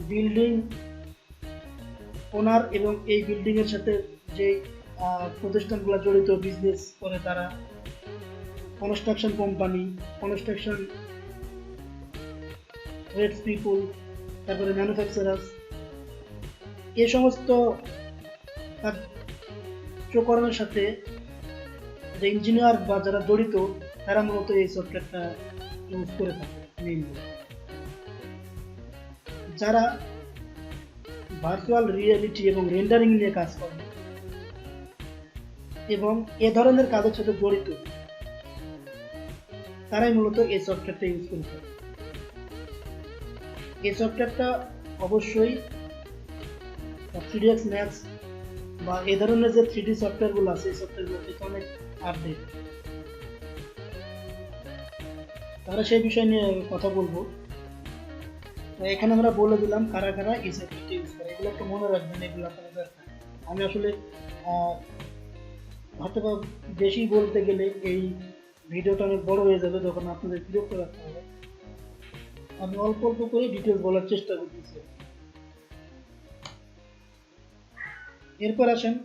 building owner এবং এই বিল্ডিংয়ের সাথে যে প্রতিষ্ঠানগুলো জড়িত বিজনেস করে তারা, কনস্ট্রাকশন কোম্পানি, কনস্ট্রাকশন ট্রেডস পিপুল, তারপরে ম্যানুফ্যাকচারার্স, এই সমস্ত কার্যক্রমের সাথে যে ইঞ্জিনিয়ার বা যারা জড়িত তারা মূলত এই সফটওয়্যারটা ইউজ করে থাকে মেইনলি। যারা ভার্চুয়াল রিয়েলিটি এবং রেন্ডারিং নিয়ে কাজ করে এবং এ ধরনের কাজের সাথে জড়িত তারাই মূলত এই সফটওয়্যারটা ইউজ করে থাকে। এই সফটওয়্যারটা অবশ্যই 3ds ম্যাক্স বা এ ধরনের যে 3D সফটওয়্যারগুলো আছে এই সফটওয়্যারগুলো থেকে অনেক আপডেট। তারা সেই বিষয় নিয়ে কথা বলবো। এখানে আমরা বলে দিলাম কারা কারা এই সফটওয়্যারটা ইউজ করে, এগুলো একটু মনে রাখবেন, এগুলো আপনাদের দরকার। আমি আসলে হয়তো বা বেশি বলতে গেলে এই ভিডিওটা অনেক বড় হয়ে যাবে, তখন আপনাদের বিরক্ত রাখতে হবে। আমি অল্প অল্প করে ডিটেলস বলার চেষ্টা করতেছি। এরপর আসেন,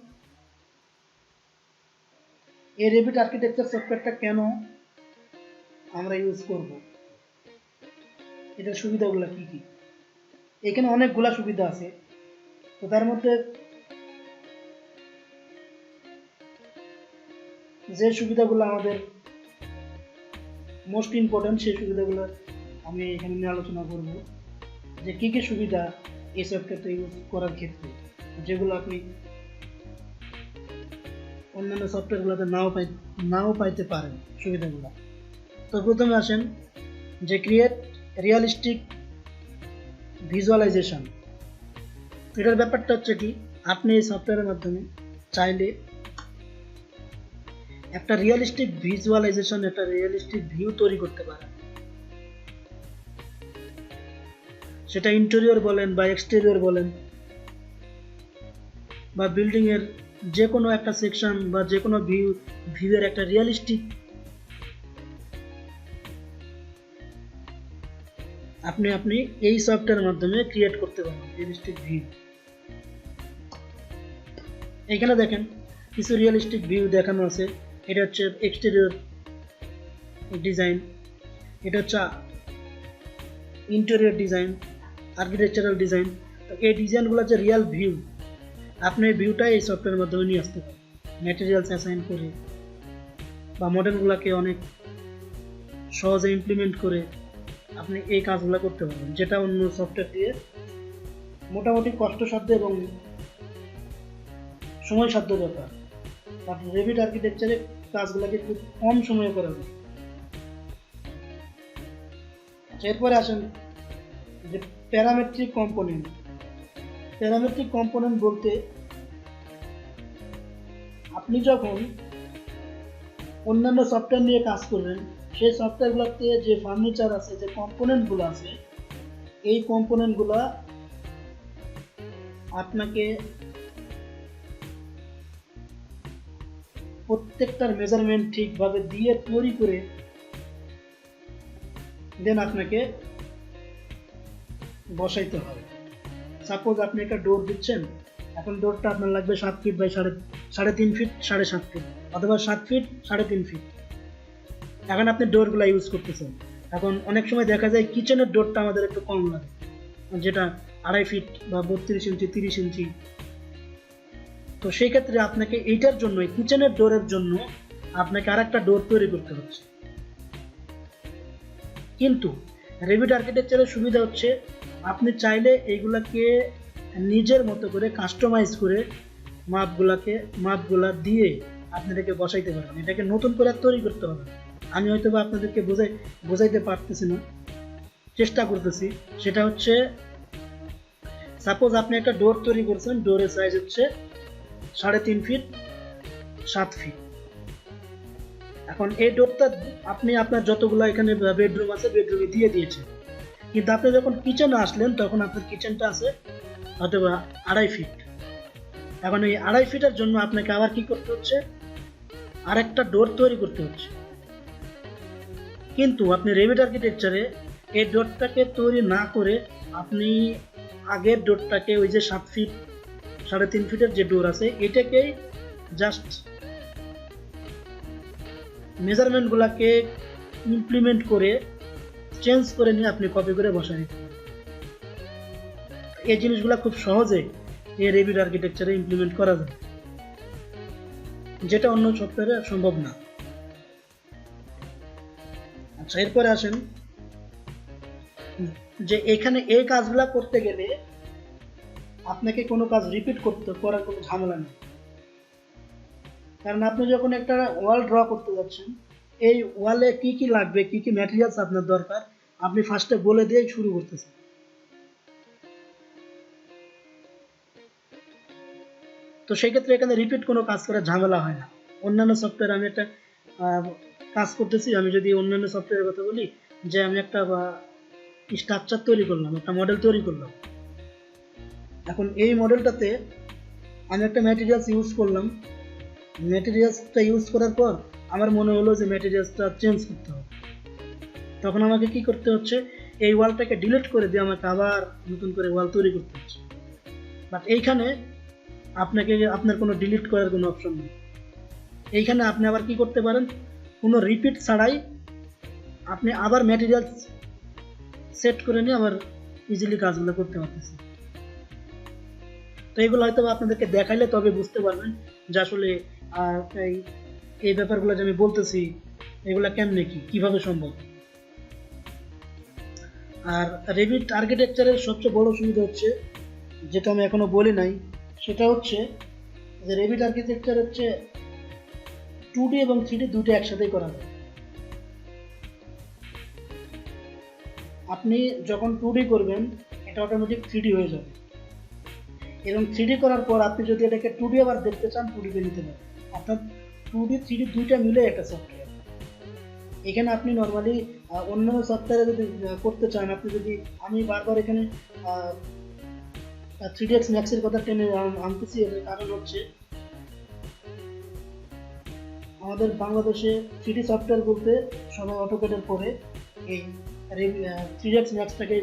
এই রেভিট আর্কিটেকচার সফটওয়্যারটা কেন আমরা ইউজ করব, এটার সুবিধাগুলো কি কি। এখানে অনেকগুলা সুবিধা আছে, তো তার মধ্যে যে সুবিধাগুলো আমাদের মোস্ট ইম্পর্টেন্ট, সেই সুবিধাগুলো আমি এখানে নিয়ে আলোচনা করব, যে কি কি সুবিধা এই সফটওয়্যারটা ইউজ করার ক্ষেত্রে, যেগুলো আপনি অন্যান্য সফটওয়্যারগুলোতে নাও পাইতে পারেন সুবিধাগুলো। তো প্রথমে আসেন, যে ক্রিয়েট রিয়ালিস্টিক ভিজুয়ালাইজেশন। এটার ব্যাপারটা হচ্ছে কি, আপনি এই সফটওয়্যারের মাধ্যমে চাইলে একটা রিয়ালিস্টিক ভিজুয়ালাইজেশন, একটা রিয়ালিস্টিক ভিউ তৈরি করতে পারেন। সেটা ইন্টেরিয়র বলেন বা এক্সটেরিয়র বলেন, বা বিল্ডিং এর যে কোনো একটা সেকশন বা যে কোনো ভিউয়ের একটা রিয়ালিস্টিক আপনি এই সফটওয়্যারের মাধ্যমে ক্রিয়েট করতে পারেন রিয়ালিস্টিক ভিউ। এখানে দেখেন কিছু রিয়ালিস্টিক ভিউ দেখানো আছে। এটা হচ্ছে এক্সটেরিয়র ডিজাইন, এটা হচ্ছে ইন্টেরিয়র ডিজাইন, আর্কিটেকচারাল ডিজাইন। তো এই ডিজাইনগুলো যে রিয়াল ভিউ, আপনি এই ভিউটা এই সফটওয়্যারের মাধ্যমে নিয়ে আসতে পারেন, ম্যাটেরিয়ালস অ্যাসাইন করে বা মডেলগুলোকে অনেক সহজে ইমপ্লিমেন্ট করে আপনি এই কাজগুলো করতে পারবেন, যেটা অন্য সফটওয়্যার দিয়ে মোটামুটি কষ্টসাধ্য এবং সময়সাধ্য ব্যাপার। আপনি রেভিট আর্কিটেকচারে কাজগুলোকে খুব কম সময়ে করা যায়। এরপরে আসেন যে প্যারামেট্রিক কম্পোনেন্ট। প্যারামেট্রিক কম্পোনেন্ট বলতে আপনি যখন অন্যান্য সফটওয়্যার নিয়ে কাজ করবেন, সেই সফটওয়্যারগুলোতে যে ফার্নিচার আছে, যে কম্পোনেন্টগুলো আছে, এই কম্পোনেন্টগুলো আপনাকে প্রত্যেকটার মেজারমেন্ট ঠিকভাবে দিয়ে তৈরি করে দেন আপনাকে বসাইতে হবে। সাপোজ আপনি একটা ডোর দিচ্ছেন, এখন ডোরটা আপনার লাগবে 7 ফিট বাই 3.5 ফিট, 7.5 ফিট, অথবা 7 ফিট 3.5 ফিট। এখন আপনি ডোরগুলো ইউজ করতেছেন। এখন অনেক সময় দেখা যায় কিচেনের ডোরটা আমাদের একটু কম লাগে, যেটা 2.5 ফিট বা 32 ইঞ্চি 30 ইঞ্চি। তো সেই ক্ষেত্রে আপনাকে এইটার জন্য, কিচেনের ডোরের জন্য আপনাকে আরেকটা ডোর তৈরি করতে হচ্ছে। কিন্তু রেভিট আর্কিটেকচারের সুবিধা হচ্ছে আপনি চাইলে এইগুলাকে নিজের মতো করে কাস্টমাইজ করে মাপগুলা দিয়ে আপনি এটাকে বসাইতে পারেন, এটাকে নতুন করে তৈরি করতে হবে। আমি হয়তো বা আপনাদেরকে বোঝাইতে পারতেছি না, চেষ্টা করতেছি। সেটা হচ্ছে, সাপোজ আপনি একটা ডোর তৈরি করছেন, ডোরের সাইজ হচ্ছে 3.5 ফিট 7 ফিট। এখন এই ডোরটা আপনি আপনার যতগুলো এখানে বেডরুম আছে বেডরুমে দিয়ে দিয়েছেন, কিন্তু আপনি যখন কিচেনে আসলেন তখন আপনার কিচেনটা আছে হয়তো 2.5 ফিট। এখন এই 2.5 ফিটের জন্য আপনাকে আবার কি করতে হচ্ছে, আরেকটা ডোর তৈরি করতে হচ্ছে। কিন্তু আপনি রেভিট আর্কিটেকচারে এই ডোরটাকে তৈরি না করে আপনি আগের ডোরটাকে, ওই যে 7 ফিট 3.5 ফিটের যে ডোর আছে, এটাকেই জাস্ট মেজারমেন্টগুলোকে ইমপ্লিমেন্ট করে চেঞ্জ করে নিয়ে আপনি কপি করে বসায় নিতে পারেন। এই জিনিসগুলো খুব সহজে এই রেভিট আর্কিটেকচারে ইমপ্লিমেন্ট করা যায়, যেটা অন্য সফটওয়্যারে সম্ভব না। আচ্ছা, এরপরে আসেন যে এখানে এই কাজগুলা করতে গেলে আপনাকে কোনো কাজ রিপিট করার কোনো ঝামেলা নেই। কারণ আপনি যখন একটা ওয়াল ড্র করতে যাচ্ছেন, এই ওয়ালে কি কি লাগবে, কি কি ম্যাটেরিয়ালস আপনার দরকার, আপনি ফার্স্টে বলে দিয়েই শুরু করতেছেন। তো সেই ক্ষেত্রে এখানে রিপিট কোনো কাজ করার ঝামেলা হয় না। অন্যান্য সফটওয়্যার, আমি একটা কাজ করতেছি, আমি যদি অন্যান্য সফটওয়্যারের কথা বলি, যে আমি একটা স্ট্রাকচার তৈরি করলাম, একটা মডেল তৈরি করলাম। এখন এই মডেলটাতে আমি একটা ম্যাটেরিয়ালস ইউজ করলাম ম্যাটেরিয়ালসটা ইউজ করার পর আমার মনে হলো যে ম্যাটেরিয়ালসটা চেঞ্জ করতে হবে, তখন আমাকে কি করতে হচ্ছে, এই ওয়ালটাকে ডিলিট করে দিয়ে আমাকে আবার নতুন করে ওয়াল তৈরি করতে হচ্ছে। বাট এইখানে আপনার কোনো ডিলিট করার কোনো অপশন নেই। এইখানে আপনি আবার কি করতে পারেন, কোনো রিপিট ছাড়াই আপনি আবার ম্যাটেরিয়ালস সেট করে নিয়ে আবার ইজিলি কাজগুলো করতে পারতেছেন। তো এগুলো হয়তো আপনাদেরকে দেখাইলে তবে বুঝতে পারবেন যে আসলে এই ব্যাপারগুলো যে আমি বলতেছি এগুলো কেমনে কিভাবে সম্ভব। আর রেভিট আর্কিটেকচারের সবচেয়ে বড় সুবিধা হচ্ছে, যেটা আমি এখনো বলি নাই, সেটা হচ্ছে যে রেভিট আর্কিটেকচার হচ্ছে 2D এবং 3D দুটো একসাথেই করা যায়। আপনি যখন 2D করবেন এটা অটোমেটিক 3D হয়ে যাবে, এবং 3D করার পর আপনি যদি এটাকে 2D আবার দেখতে চান 2D তে নিতে পারেন। অর্থাৎ 2D 3D দুইটা মিলে একটা সফটওয়্যার। এখানে আপনি নর্মালি অন্য সফটওয়্যারে যদি করতে চান, আপনি যদি, আমি বারবার এখানে 3ds Max এর কথা টেনে আনতেছি, এর কারণ হচ্ছে আমাদের বাংলাদেশে 3D সফটওয়্যার বলতে সবাই অটোক্যাডের পরে এই 3ds Maxটাকে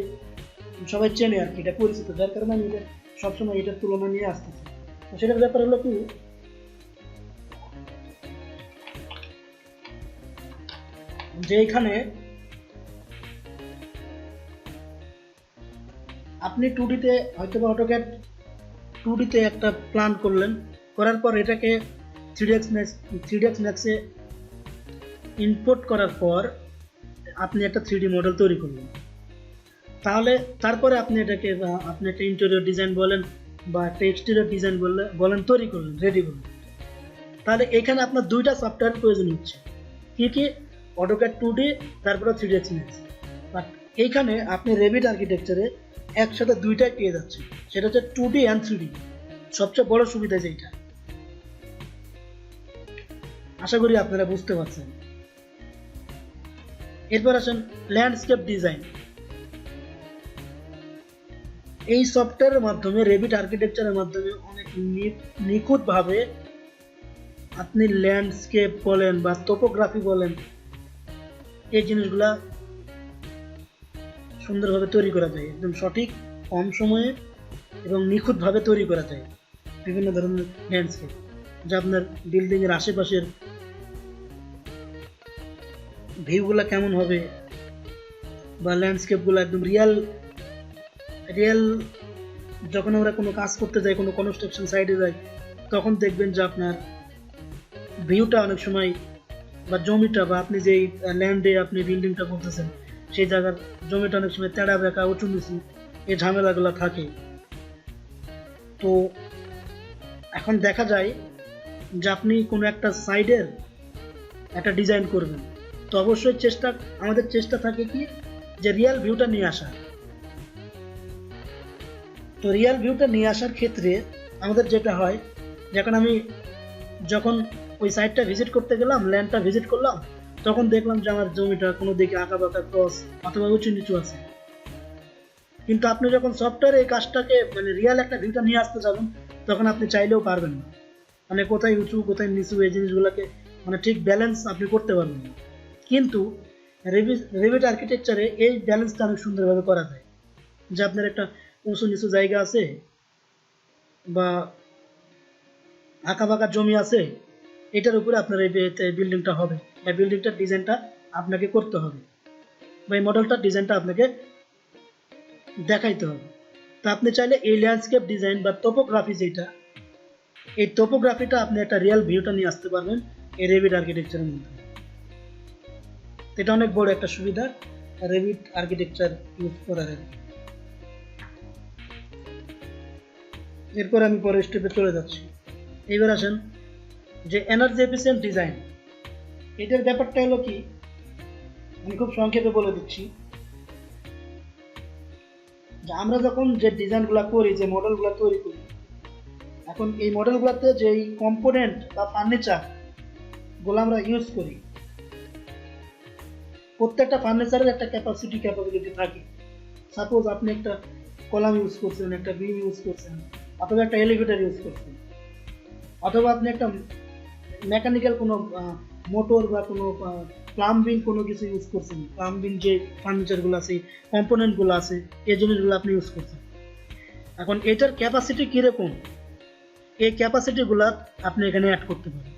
সবাই চেনে আর কি, এটা পরিচিত, যার কারণে আমি এটা সবসময় এটার তুলনা নিয়ে আসতেছি। তো সেটার ব্যাপার হলো কি, যে এখানে আপনি 2D তে হয়তো বা অটোক্যাড 2D তে একটা প্ল্যান করলেন, করার পর এটাকে 3ds Max এ ইনপুট করার পর আপনি একটা 3D মডেল তৈরি করলেন। তাহলে তারপরে আপনি এটাকে আপনি একটা ইন্টেরিয়র ডিজাইন বলেন বা একটা এক্সটেরিয়র ডিজাইন বলেন তৈরি করলেন, রেডি করলেন। তাহলে এখানে আপনার দুইটা সফটওয়্যার প্রয়োজন হচ্ছে, কি অটোক্যাড 2D তারপরে 3ds Max। বাট এইখানে আপনি রেভিট আর্কিটেকচারে একসাথে দুইটাই পেয়ে যাচ্ছেন, সেটা হচ্ছে 2D অ্যান্ড 3D। সবচেয়ে বড় সুবিধা যেটা, আশা করি আপনারা বুঝতে পারছেন। এরপর আসেন ল্যান্ডস্কেপ ডিজাইন। এই সফটওয়্যারের মাধ্যমে, রেভিট আর্কিটেকচারের মাধ্যমে অনেক নিখুঁতভাবে আপনি ল্যান্ডস্কেপ বলেন বা টোপোগ্রাফি বলেন, এই জিনিসগুলা সুন্দরভাবে তৈরি করা যায়, একদম সঠিক, কম সময়ে এবং নিখুঁতভাবে তৈরি করা যায় বিভিন্ন ধরনের ল্যান্ডস্কেপ, যা আপনার বিল্ডিংয়ের আশেপাশের ভিউগুলা কেমন হবে বা ল্যান্ডস্কেপগুলো একদম রিয়েল যখন আমরা কোনো কাজ করতে যাই, কোনো কনস্ট্রাকশন সাইটে যাই, তখন দেখবেন যে আপনার ভিউটা অনেক সময় বা জমিটা বা আপনি যেই ল্যান্ডে আপনি বিল্ডিংটা করতেছেন সেই জায়গার জমিটা অনেক সময় তেড়া বেঁকা উঁচু নিচু এই ঝামেলাগুলো থাকে। তো এখন দেখা যায় যে আপনি কোনো একটা সাইডের একটা ডিজাইন করবেন, তো অবশ্যই আমাদের চেষ্টা থাকে কি যে রিয়েল ভিউটা নিয়ে আসা। তো রিয়েল ভিউটা নিয়ে আসার ক্ষেত্রে আমাদের যেটা হয়, যখন ওই সাইটটা ভিজিট করতে গেলাম, ল্যান্ডটা ভিজিট করলাম, তখন দেখলাম যে আমার জমিটা কোনো দিকে আঁকা বাঁকা ক্রস অথবা উঁচু নিচু আছে। কিন্তু আপনি যখন সফটওয়্যারে এই কাজটাকে মানে রিয়েল একটা ভিউটা নিয়ে আসতে যাবেন, তখন আপনি চাইলেও পারবেন না, মানে কোথায় উঁচু কোথায় নিচু এই জিনিসগুলোকে মানে ঠিক ব্যালেন্স আপনি করতে পারবেন না। কিন্তু রেভিট আর্কিটেকচারে এই ব্যালেন্সটা অনেক সুন্দরভাবে করা যায়, যে আপনার একটা উঁচু নিচু জায়গা আছে বা আঁকা বাঁকা জমি আছে, এটার উপরে আপনার এই বিল্ডিংটা হবে বা বিল্ডিংটার ডিজাইনটা আপনাকে করতে হবে বা এই মডেলটার ডিজাইনটা আপনাকে দেখাইতে হবে। তো আপনি চাইলে এই ল্যান্ডস্কেপ ডিজাইন বা টোপোগ্রাফি যেটা, এই টোপোগ্রাফিটা আপনি একটা রিয়েল ভিউটা নিয়ে আসতে পারবেন এই রেভিট আর্কিটেকচারের মধ্যে। এটা অনেক বড় একটা সুবিধা রেভিট আর্কিটেকচার ইউজ করার। এরপর আমি পরের স্টেপে চলে যাচ্ছি। এবার আসেন যে এনার্জি এফিসিয়েন্ট ডিজাইন। এটার ব্যাপারটা হলো কি, আমি খুব সংক্ষেপে বলে দিচ্ছি, যে আমরা যখন যে ডিজাইনগুলো করি, যে মডেলগুলো তৈরি করি, এখন এই মডেলগুলোতে যেই কম্পোনেন্ট বা ফার্নিচার গুলো আমরা ইউজ করি, প্রত্যেকটা ফার্নিচারের একটা ক্যাপাবিলিটি থাকে। সাপোজ আপনি একটা কলাম ইউজ করছেন, একটা বিম ইউজ করছেন, অথবা একটা এলিভেটর ইউজ করছেন, অথবা আপনি একটা মেকানিক্যাল কোনো মোটর বা কোনো প্লাম্বিং কোনো কিছু ইউজ করছেন, প্লাম্বিং যে ফার্নিচারগুলো আছে, কম্পোনেন্টগুলো আছে, এই জিনিসগুলো আপনি ইউজ করছেন। এখন এটার ক্যাপাসিটি কীরকম, এই ক্যাপাসিটিগুলো আপনি এখানে অ্যাড করতে পারেন।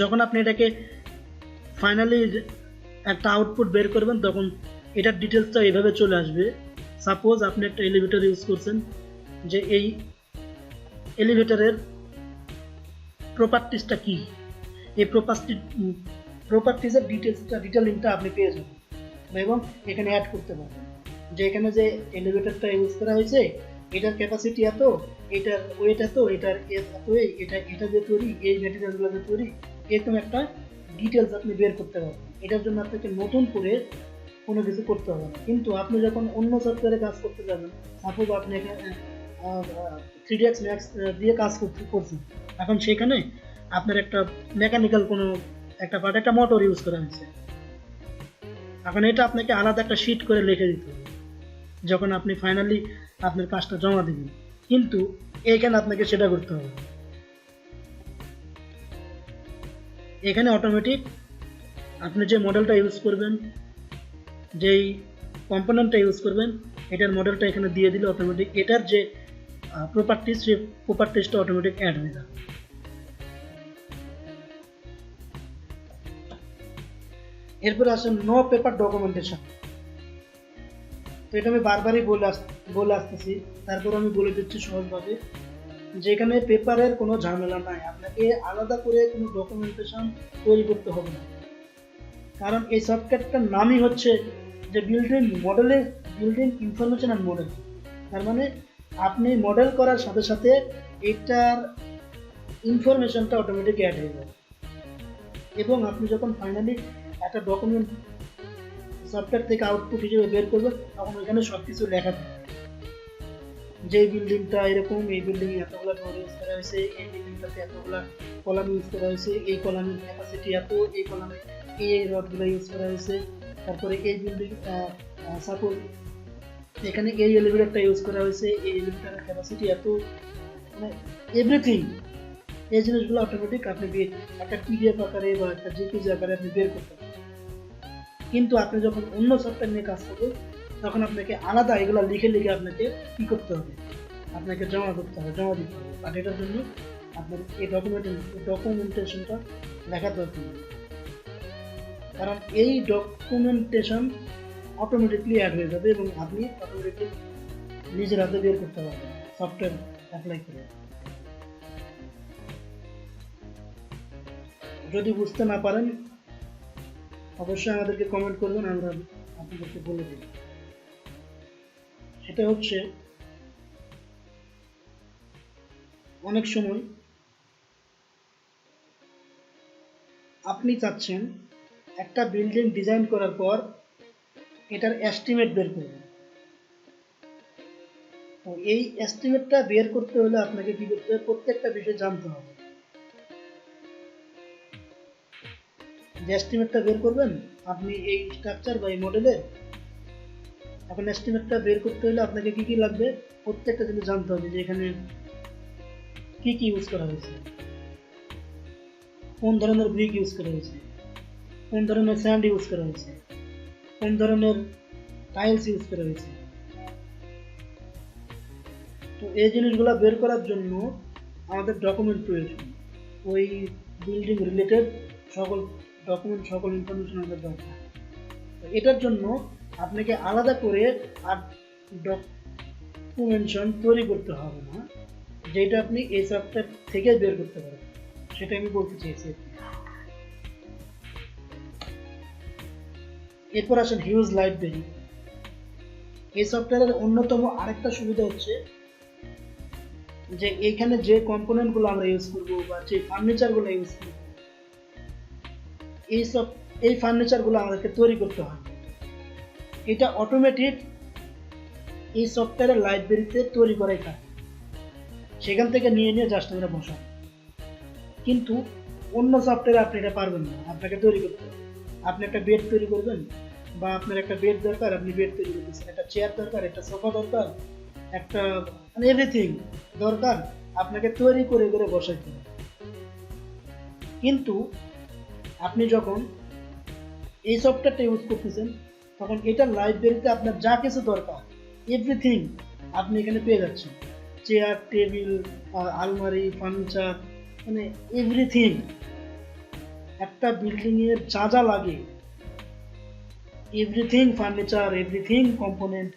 যখন আপনি এটাকে ফাইনালি একটা আউটপুট বের করবেন তখন এটার ডিটেলসটা এইভাবে চলে আসবে। সাপোজ আপনি একটা এলিভেটর ইউজ করছেন, যে এই এলিভেটরের প্রপার্টিসটা কি, এই প্রপার্টিসের ডিটেলিংটা আপনি পেয়ে যাবেন এবং এখানে অ্যাড করতে পারবেন যে এখানে যে এলিভেটরটা ইউজ করা হয়েছে এটার ক্যাপাসিটি এত, এটার ওয়েট এত, এটার এত, এটা যে তৈরি, এই ম্যাটেরিয়ালগুলো যে তৈরি, এরকম একটা ডিটেলস আপনি বের করতে পারবেন। এটার জন্য আপনাকে নতুন করে কোনো কিছু করতে হবে না। কিন্তু আপনি যখন অন্য সফটওয়্যারে কাজ করতে যাবেন, সাপোজ আপনি এখানে 3ds Max দিয়ে কাজ করছেন, এখন সেখানে আপনার একটা মেকানিক্যাল কোনো একটা পার্ট, একটা মোটর ইউজ করা হয়েছে, এখন এটা আপনাকে আলাদা একটা শিট করে লিখে দিতে হবে যখন আপনি ফাইনালি আপনার কাজটা জমা দেবেন। কিন্তু এইখানে আপনাকে সেটা করতে হবে, এখানে অটোমেটিক আপনি যে মডেলটা ইউজ করবেন, যেই কম্পোনেন্টটা ইউজ করবেন, এটার মডেলটা এখানে দিয়ে দিলে অটোমেটিক এটার যে প্রপার্টিস, সেই প্রপার্টিসটা অটোমেটিক অ্যাড হয়ে যাবে। এরপরে আসেন নো পেপার ডকুমেন্টেশন। তো এটা আমি বারবারই বলে আসতেছি, তারপর আমি বলে দিচ্ছি সহজভাবে, যেখানে পেপারের কোনো ঝামেলা নাই, আপনাকে আলাদা করে কোনো ডকুমেন্টেশন তৈরি করতে হবে না। কারণ এই সফটওয়্যারটার নামই হচ্ছে যে বিল্ডিং ইনফরমেশন অ্যান্ড মডেল। তার মানে আপনি মডেল করার সাথে সাথে এটার ইনফরমেশনটা অটোমেটিক অ্যাড হয়ে যাবে এবং আপনি যখন ফাইনালি একটা ডকুমেন্ট সফটওয়্যার থেকে আউটপুট হিসেবে বের করবেন তখন ওইখানে সব কিছু লেখা থাকবে, যে বিল্ডিংটা এরকম, এই বিল্ডিং এতগুলো ডোর ইউজ করা হয়েছে, এই বিল্ডিংটাতে এতগুলো কলাম ইউজ করা হয়েছে, এই কলামের ক্যাপাসিটি এত, এই কলামে এই রডগুলো ইউজ করা হয়েছে, তারপরে এই বিল্ডিং সাপোজ এখানে এই এলিভেটরটা ইউজ করা হয়েছে, এই এলিভেটরের ক্যাপাসিটি এত, মানে এভরিথিং, এই জিনিসগুলো অটোমেটিক আপনি একটা পিডিএফ আকারে বা একটা জেপিজি আকারে আপনি বের করতে পারেন। কিন্তু আপনি যখন অন্য সফটওয়্যার নিয়ে কাজ করবেন তখন আপনাকে আলাদা এগুলো লিখে লিখে আপনাকে কী করতে হবে, আপনাকে জমা দিতে হবে। বাট এটার জন্য আপনার এই ডকুমেন্টেশনটা লেখা দরকার, কারণ এই ডকুমেন্টেশন অটোমেটিকলি অ্যাড হয়ে যাবে এবং আপনি অটোমেটিকলি নিজের হাতে বের করতে পারবেন সফটওয়্যার অ্যাপ্লাই করে। যদি বুঝতে না পারেন অবশ্যই আমাদেরকে কমেন্ট করবেন, আমরা আপনাদেরকে বলে দেব। সেটা হচ্ছে অনেক সময় আপনি চাচ্ছেন একটা বিল্ডিং ডিজাইন করার পর এটার এস্টিমেট বের করবেন, তো এই এস্টিমেটটা বের করতে হলে আপনাকে কি করতে হবে, প্রত্যেকটা বিষয় জানতে হবে। যে এস্টিমেটটা বের করবেন আপনি এই স্ট্রাকচার বা এই মডেলে, এখন এস্টিমেটটা বের করতে হলে আপনাকে কি কি লাগবে প্রত্যেকটা জিনিস জানতে হবে, যে এখানে কি কি ইউজ করা হয়েছে, কোন ধরনের ব্রিক ইউজ করা হয়েছে, কোন ধরনের স্যান্ড ইউজ করা হয়েছে, কোন ধরনের টাইলস ইউজ করা হয়েছে। তো এই জিনিসগুলো বের করার জন্য আমাদের ডকুমেন্ট প্রয়োজন, ওই বিল্ডিং রিলেটেড সকল ডকুমেন্ট, সকল ইনফরমেশন আমাদের দরকার। তো এটার জন্য আপনাকে আলাদা করে আর ডকুমেন্টেশন তৈরি করতে হবে না, যেটা আপনি এই সফটওয়্যার থেকে বের করতে পারেন, সেটা আমি বলতে চেয়েছি। এরপর আসেন হিউজ লাইব্রেরি। এই সফটওয়্যারের অন্যতম আরেকটা সুবিধা হচ্ছে যে এইখানে যে কম্পোনেন্টগুলো আমরা ইউজ করবো বা যে ফার্নিচারগুলো ইউজ করবো, এই ফার্নিচারগুলো আমাদেরকে তৈরি করতে হয়, এটা অটোমেটিক এই সফটওয়্যারের লাইব্রেরিতে তৈরি করাই থাকে, সেখান থেকে নিয়ে জাস্ট আমরা বসাই। কিন্তু অন্য সফটওয়্যারে আপনি এটা পারবেন না, আপনাকে তৈরি করতে হবে। আপনি একটা বেড তৈরি করবেন বা আপনার একটা বেড দরকার, আপনি বেড তৈরি করতেছেন, একটা চেয়ার দরকার, একটা সোফা দরকার, একটা এভরিথিং দরকার, আপনাকে তৈরি করে করে বসাইতে হবে। কিন্তু আপনি যখন এই সফটওয়্যারটা ইউজ করতেছেন তখন এটার লাইব্রেরিতে আপনার যা কিছু দরকার এভরিথিং আপনি এখানে পেয়ে যাচ্ছেন। চেয়ার, টেবিল, আলমারি, ফার্নিচার, মানে এভরিথিং, একটা বিল্ডিংয়ের যা যা লাগে এভরিথিং, ফার্নিচার, এভরিথিং কম্পোনেন্ট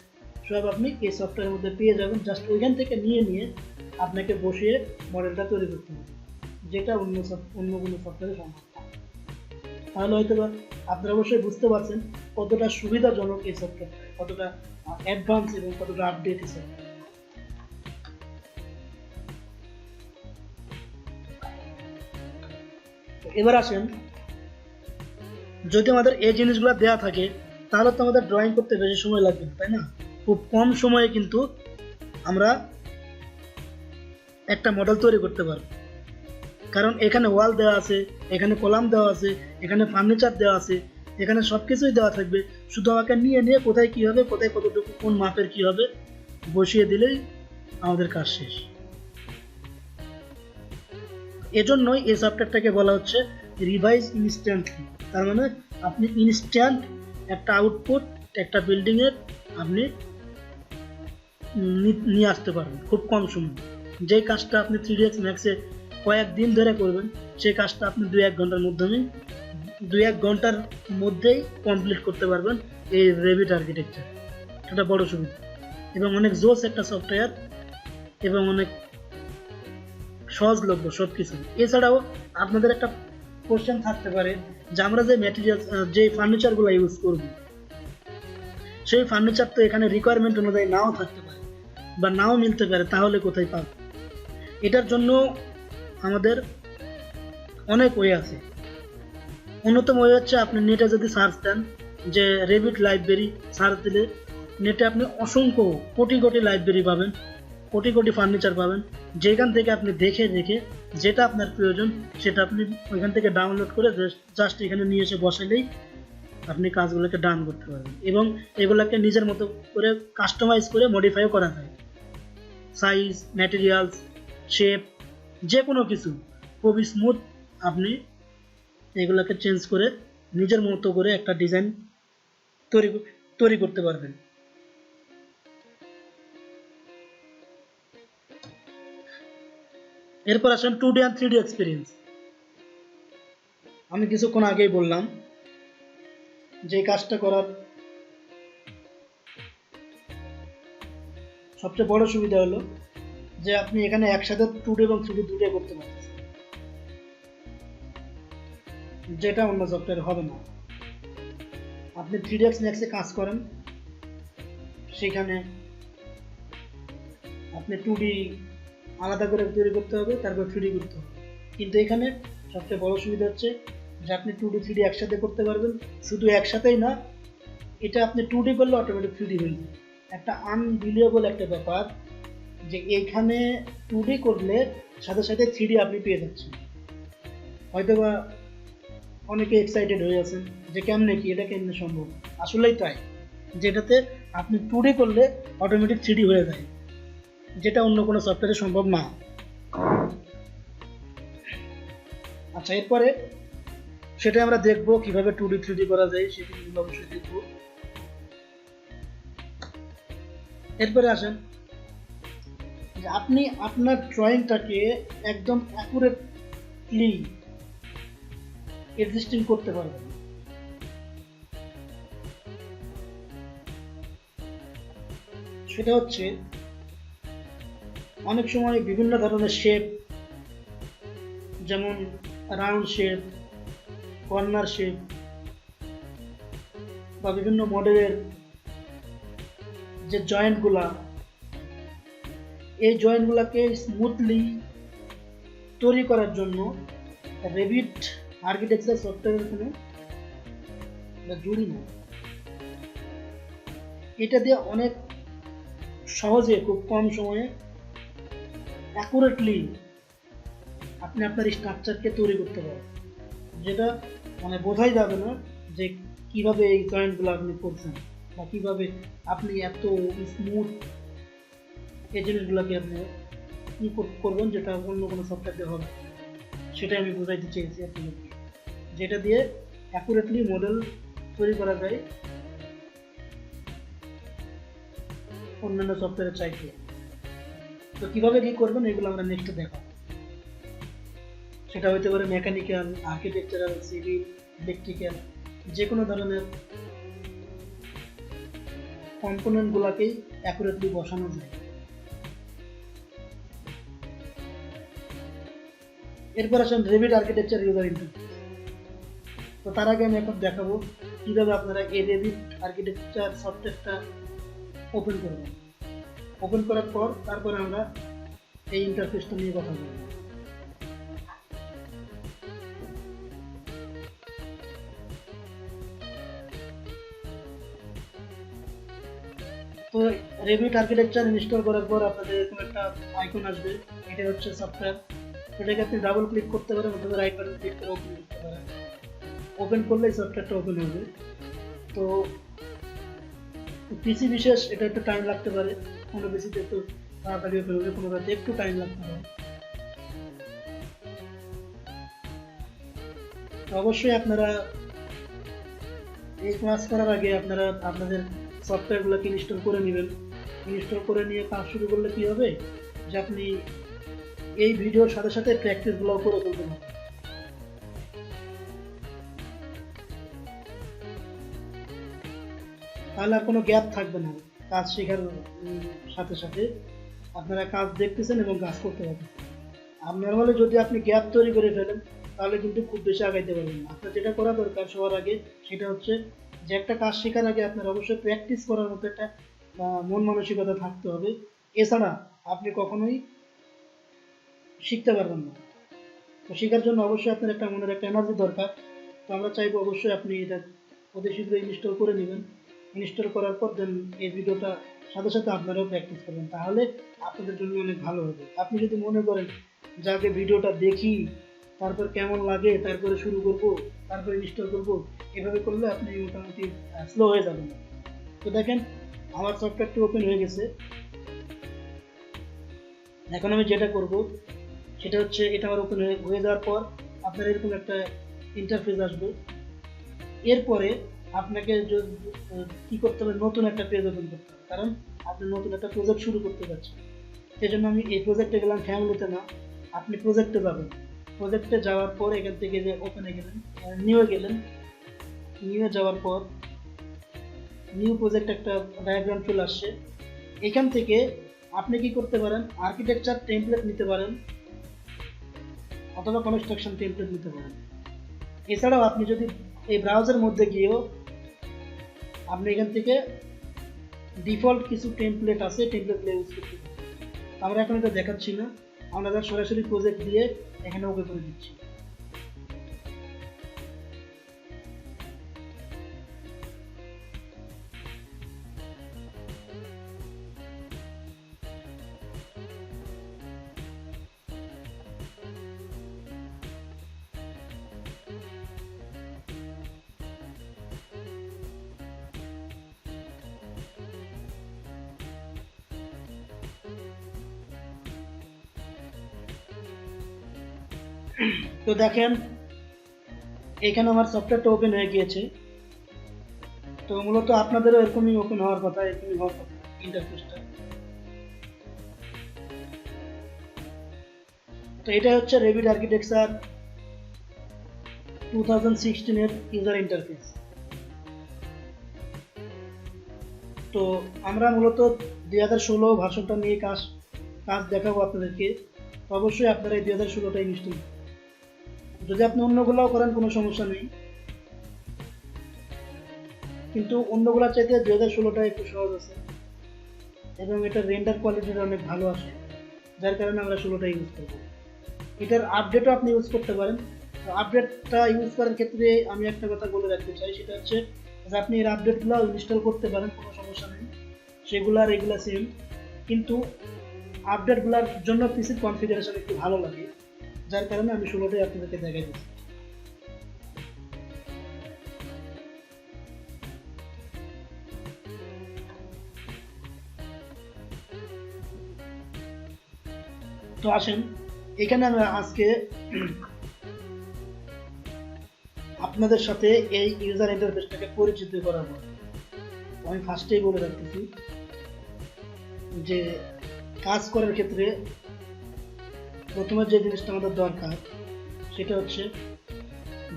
সব আপনি এই সফটওয়্যারের মধ্যে পেয়ে যাবেন। জাস্ট ওইখান থেকে নিয়ে আপনাকে বসিয়ে মডেলটা তৈরি করতে হবে, যেটা অন্য কোনো সফটওয়্যারে সম্ভব না। তাহলে হয়তো আপনারা অবশ্যই বুঝতে পারছেন কতটা সুবিধাজনক এই সফটওয়্যার, কতটা অ্যাডভান্স এবং কতটা আপডেট এই সফটওয়্যার। এবার আসেন, যদি আমাদের এই জিনিসগুলো দেওয়া থাকে তাহলে তো আমাদের ড্রয়িং করতে বেশি সময় লাগবে না, তাই না? খুব কম সময়ে কিন্তু আমরা একটা মডেল তৈরি করতে পারবো, কারণ এখানে ওয়াল দেওয়া আছে, এখানে কলাম দেওয়া আছে, এখানে ফার্নিচার দেওয়া আছে, এখানে সব কিছুই দেওয়া থাকবে। শুধু আমাকে নিয়ে কোথায় কী হবে, কোথায় কতটুকু কোন মাপের কী হবে বসিয়ে দিলেই আমাদের কাজ শেষ। এজন্যই এই সফটওয়্যারটাকে বলা হচ্ছে রিভাইজ ইনস্ট্যান্টলি। তার মানে আপনি ইনস্ট্যান্ট একটা আউটপুট একটা বিল্ডিংয়ের আপনি নিয়ে আসতে পারবেন খুব কম সময়। যেই কাজটা আপনি 3ds ম্যাক্সে কয়েকদিন ধরে করবেন সেই কাজটা আপনি 2-1 ঘন্টার মাধ্যমে 2-1 ঘন্টার মধ্যেই কমপ্লিট করতে পারবেন এই রেভিট আর্কিটেকচার। এটা বড় সুবিধা এবং অনেক জোস একটা সফটওয়্যার এবং অনেক সহজলভ্য সব কিছু। এছাড়াও আপনাদের একটা কোশ্চেন থাকতে পারে যে আমরা যে ম্যাটেরিয়াল, যে ফার্নিচারগুলো ইউজ করব সেই ফার্নিচার তো এখানে রিকোয়ারমেন্ট অনুযায়ী নাও থাকতে পারে বা নাও মিলতে পারে, তাহলে কোথায় পাব? এটার জন্য আমাদের অনেক ওয়ে আছে। অন্যতম ওয়ে হচ্ছে আপনি নেটে যদি সার্চ দেন যে রেভিট লাইব্রেরি, সার্চ দিলে নেটে আপনি অসংখ্য কোটি কোটি লাইব্রেরি পাবেন, কোটি কোটি ফার্নিচার পাবেন, যেখান থেকে আপনি দেখে যেটা আপনার প্রয়োজন সেটা আপনি ওইখান থেকে ডাউনলোড করে জাস্ট এখানে নিয়ে এসে বসালেই আপনি কাজগুলোকে ডান করতে পারবেন এবং এগুলোকে নিজের মতো করে কাস্টমাইজ করে মডিফাইও করা যায়। সাইজ, ম্যাটেরিয়ালস, শেপ, যে কোনো কিছু খুব স্মুথ আপনি এগুলোকে চেঞ্জ করে নিজের মতো করে একটা ডিজাইন তৈরি করতে পারবেন। এরপর আসেন 2D and 3D এক্সপিরিয়েন্স। আমি কিছুক্ষণ আগেই বললাম যে কাজটা করার সবচেয়ে বড় সুবিধা হলো যে আপনি এখানে একসাথে 2D এবং 3D দুটোই করতে পারছেন, যেটা অন্য সফটওয়্যারে হবে না। আপনি 3ds ম্যাক্সে কাজ করেন, সেখানে আপনি 2D আলাদা করে তৈরি করতে হবে, তারপর 3D করতে হবে। কিন্তু এখানে সবচেয়ে বড় সুবিধা হচ্ছে যে আপনি 2D 3D একসাথে করতে পারবেন। শুধু একসাথেই না, এটা আপনি 2D করলে অটোমেটিক 3D হয়ে যাবে। একটা আনবিলিয়েবল একটা ব্যাপার যে এইখানে 2D করলে সাথে সাথে 3D আপনি পেয়ে যাচ্ছেন। হয়তো বা অনেকে এক্সাইটেড হয়ে আছেন যে কেমনে কি, এটা কেমনে সম্ভব? আসলেই তাই, যেটাতে আপনি 2D করলে অটোমেটিক 3D হয়ে যায়, যেটা অন্য কোনো সফটওয়্যারে সম্ভব না। আচ্ছা, এরপরে সেটা আমরা দেখবো কিভাবে 2D 3D করা যায়, সেটা অবশ্যই দেখবো। এরপরে আসেন যে আপনি আপনার ড্রয়িংটাকে একদম অ্যাকুরেটলি এক্সিস্টিং করতে পারবেন। সেটা হচ্ছে অনেক সময় বিভিন্ন ধরনের শেপ, যেমন রাউন্ড শেপ, কর্নার শেপ বা বিভিন্ন মডেলের যে জয়েন্টগুলা, এই জয়েন্টগুলোকে স্মুথলি তৈরি করার জন্য রেভিট আর্কিটেকচার সফটওয়্যারের কোনো জুড়ি না। এটা দিয়ে অনেক সহজে খুব কম সময়ে অ্যাকুরেটলি আপনি আপনার স্ট্রাকচারকে তৈরি করতে পারেন, যেটা মানে বোঝাই যাবে না যে কিভাবে এই জয়েন্টগুলো আপনি করছেন বা কিভাবে আপনি এত স্মুথ এই জিনিসগুলোকে আপনি কি করবেন যেটা অন্য কোনো সফটওয়্যার দিয়ে হবে, সেটাই আমি বোঝাইতে চেয়েছি আপনাদেরকে, যেটা দিয়ে অ্যাকুরেটলি মডেল তৈরি করা যায় অন্যান্য সফটওয়্যারের চাইতে। তো কীভাবে কী করবেন এগুলো আমরা নেক্সটে দেখাবো। সেটা হতে পারে মেকানিক্যাল, আর্কিটেকচারাল, সিভিল, ইলেকট্রিক্যাল, যে কোনো ধরনের কম্পোনেন্টগুলোকেই অ্যাকুরেটলি বসানো যায়। এরপর আসেন রেভিট আর্কিটেকচার ইউজার ইন্টারফেস। তো তার আগে আমি এখন দেখাবো কীভাবে আপনারা এই রেভিট আর্কিটেকচার সফটওয়্যারটা ওপেন করবেন। ওপেন করার পর তারপরে আমরা এই ইন্টারফেসটা নিয়ে কথা বলব। তো রেভিট আর্কিটেকচার ইনস্টল করার পর আপনাদের এরকম একটা আইকন আসবে, এটা হচ্ছে সফটওয়্যার। এটাকে আপনি ডাবল ক্লিক করতে পারেন অথবা রাইট বাটন ক্লিক করে ওপেন করতে পারেন। ওপেন করলে এই সফটওয়্যারটা ওপেন হবে। তো পিসি বিশেষ এটা একটু টাইম লাগতে পারে, কোনো পিসিতে একটু তাড়াতাড়ি ওপেন হবে, কোনোটাতে একটু টাইম লাগতে পারে। তো অবশ্যই আপনারা এই ক্লাস করার আগে আপনারা আপনাদের সফটওয়্যারগুলোকে ইনস্টল করে নেবেন। ইনস্টল করে নিয়ে কাজ শুরু করলে কী হবে যে আপনি এই ভিডিওর সাথে সাথে প্র্যাকটিসগুলো করে ফেলতে পারবেন। তাহলে আর কোনো গ্যাপ থাকবে না, কাজ শেখার সাথে সাথে আপনারা কাজ দেখতেছেন এবং কাজ করতে পারবেন। আর নর্মালি যদি আপনি গ্যাপ তৈরি করে ফেলেন তাহলে কিন্তু খুব বেশি আগাইতে পারবেন না। আপনার যেটা করা দরকার সবার আগে সেটা হচ্ছে যে একটা কাজ শেখার আগে আপনার অবশ্যই প্র্যাকটিস করার মতো একটা মন মানসিকতা থাকতে হবে। এছাড়া আপনি কখনোই শিখতে পারবেন না। তো শেখার জন্য অবশ্যই আপনার একটা মনের একটা এনার্জি দরকার। তো আমরা চাইবো অবশ্যই আপনি এটা অতি শীঘ্র ইনস্টল করে নেবেন। ইনস্টল করার পর দেন এই ভিডিওটা সাথে সাথে আপনারাও প্র্যাকটিস করবেন, তাহলে আপনাদের জন্য অনেক ভালো হবে। আপনি যদি মনে করেন যে আগে ভিডিওটা দেখি, তারপর কেমন লাগে, তারপরে শুরু করব, তারপরে ইনস্টল করব, এভাবে করলে আপনি মোটামুটি স্লো হয়ে যাবেন। তো দেখেন আমার সফটওয়্যারটি ওপেন হয়ে গেছে। এখন আমি যেটা করব সেটা হচ্ছে এটা আমার ওপেন হয়ে যাওয়ার পর আপনার এরকম একটা ইন্টারফেস আসবে। এরপরে আপনাকে কি করতে হবে, নতুন একটা পেজ ওপেন করতে হবে, কারণ আপনি নতুন একটা প্রজেক্ট শুরু করতে যাচ্ছেন। সেই জন্য আমি এই প্রজেক্টে গেলাম, ফ্যামিলিতে না, আপনি প্রজেক্টে যাবেন। প্রজেক্টে যাওয়ার পর এখান থেকে যে ওপেনে গেলেন, নিউয়ে গেলেন, নিউয়ে যাওয়ার পর নিউ প্রজেক্ট একটা ডায়াগ্রাম চলে আসছে। এখান থেকে আপনি কি করতে পারেন, আর্কিটেকচার টেমপ্লেট নিতে পারেন অথবা কনস্ট্রাকশন টেমপ্লেট নিতে পারেন। এছাড়াও আপনি যদি এই ব্রাউজারের মধ্যে গিয়েও আপনি এখান থেকে ডিফল্ট কিছু টেমপ্লেট আছে, টেমপ্লেটগুলো ইউজ করতে পারেন। আমরা এখন এটা দেখাচ্ছি না, আমরা সরাসরি প্রজেক্ট দিয়ে এখানে ওকে করে দিচ্ছি। তো দেখেন এখানে আমার সফটওয়্যারটা ওপেন হয়ে গিয়েছে। তো মূলত আপনাদেরও এরকমই ওপেন হওয়ার কথা, এরকমই হওয়ার কথা ইন্টারফেসটা। তো এটা হচ্ছে রেভিট আর্কিটেকচার 2016 এর ইউজার ইন্টারফেস। তো আমরা মূলত 2016 ভার্সনটা নিয়ে কাজ দেখাবো আপনাদেরকে। তো অবশ্যই আপনারা এই 2016টা ইনস্টল, যদি আপনি অন্যগুলোও করেন কোনো সমস্যা নেই, কিন্তু অন্যগুলোর চাইতে 2016টা একটু সহজ আছে এবং এটার রেন্ডার কোয়ালিটিটা অনেক ভালো আসে, যার কারণে আমরা 16টা ইউজ করবো। এটার আপডেটও আপনি ইউজ করতে পারেন। তো আপডেটটা ইউজ করার ক্ষেত্রে আমি একটা কথা বলে রাখতে চাই, সেটা হচ্ছে যে আপনি এর আপডেটগুলো ইনস্টল করতে পারেন, কোনো সমস্যা নেই, সেগুলো আর এগুলো সেম, কিন্তু আপডেটগুলোর জন্য পিসির কনফিগারেশন একটু ভালো লাগে, যার কারণে আমি 16টাই আপনাদেরকে দেখাই দিচ্ছি। তো আসেন, এখানে আমি আজকে আপনাদের সাথে এই ইউজার ইন্টারফেসটাকে পরিচিত করাবো। আমি ফার্স্টেই বলে রাখতেছি যে কাজ করার ক্ষেত্রে প্রথমে যে জিনিসটা আমাদের দরকার সেটা হচ্ছে,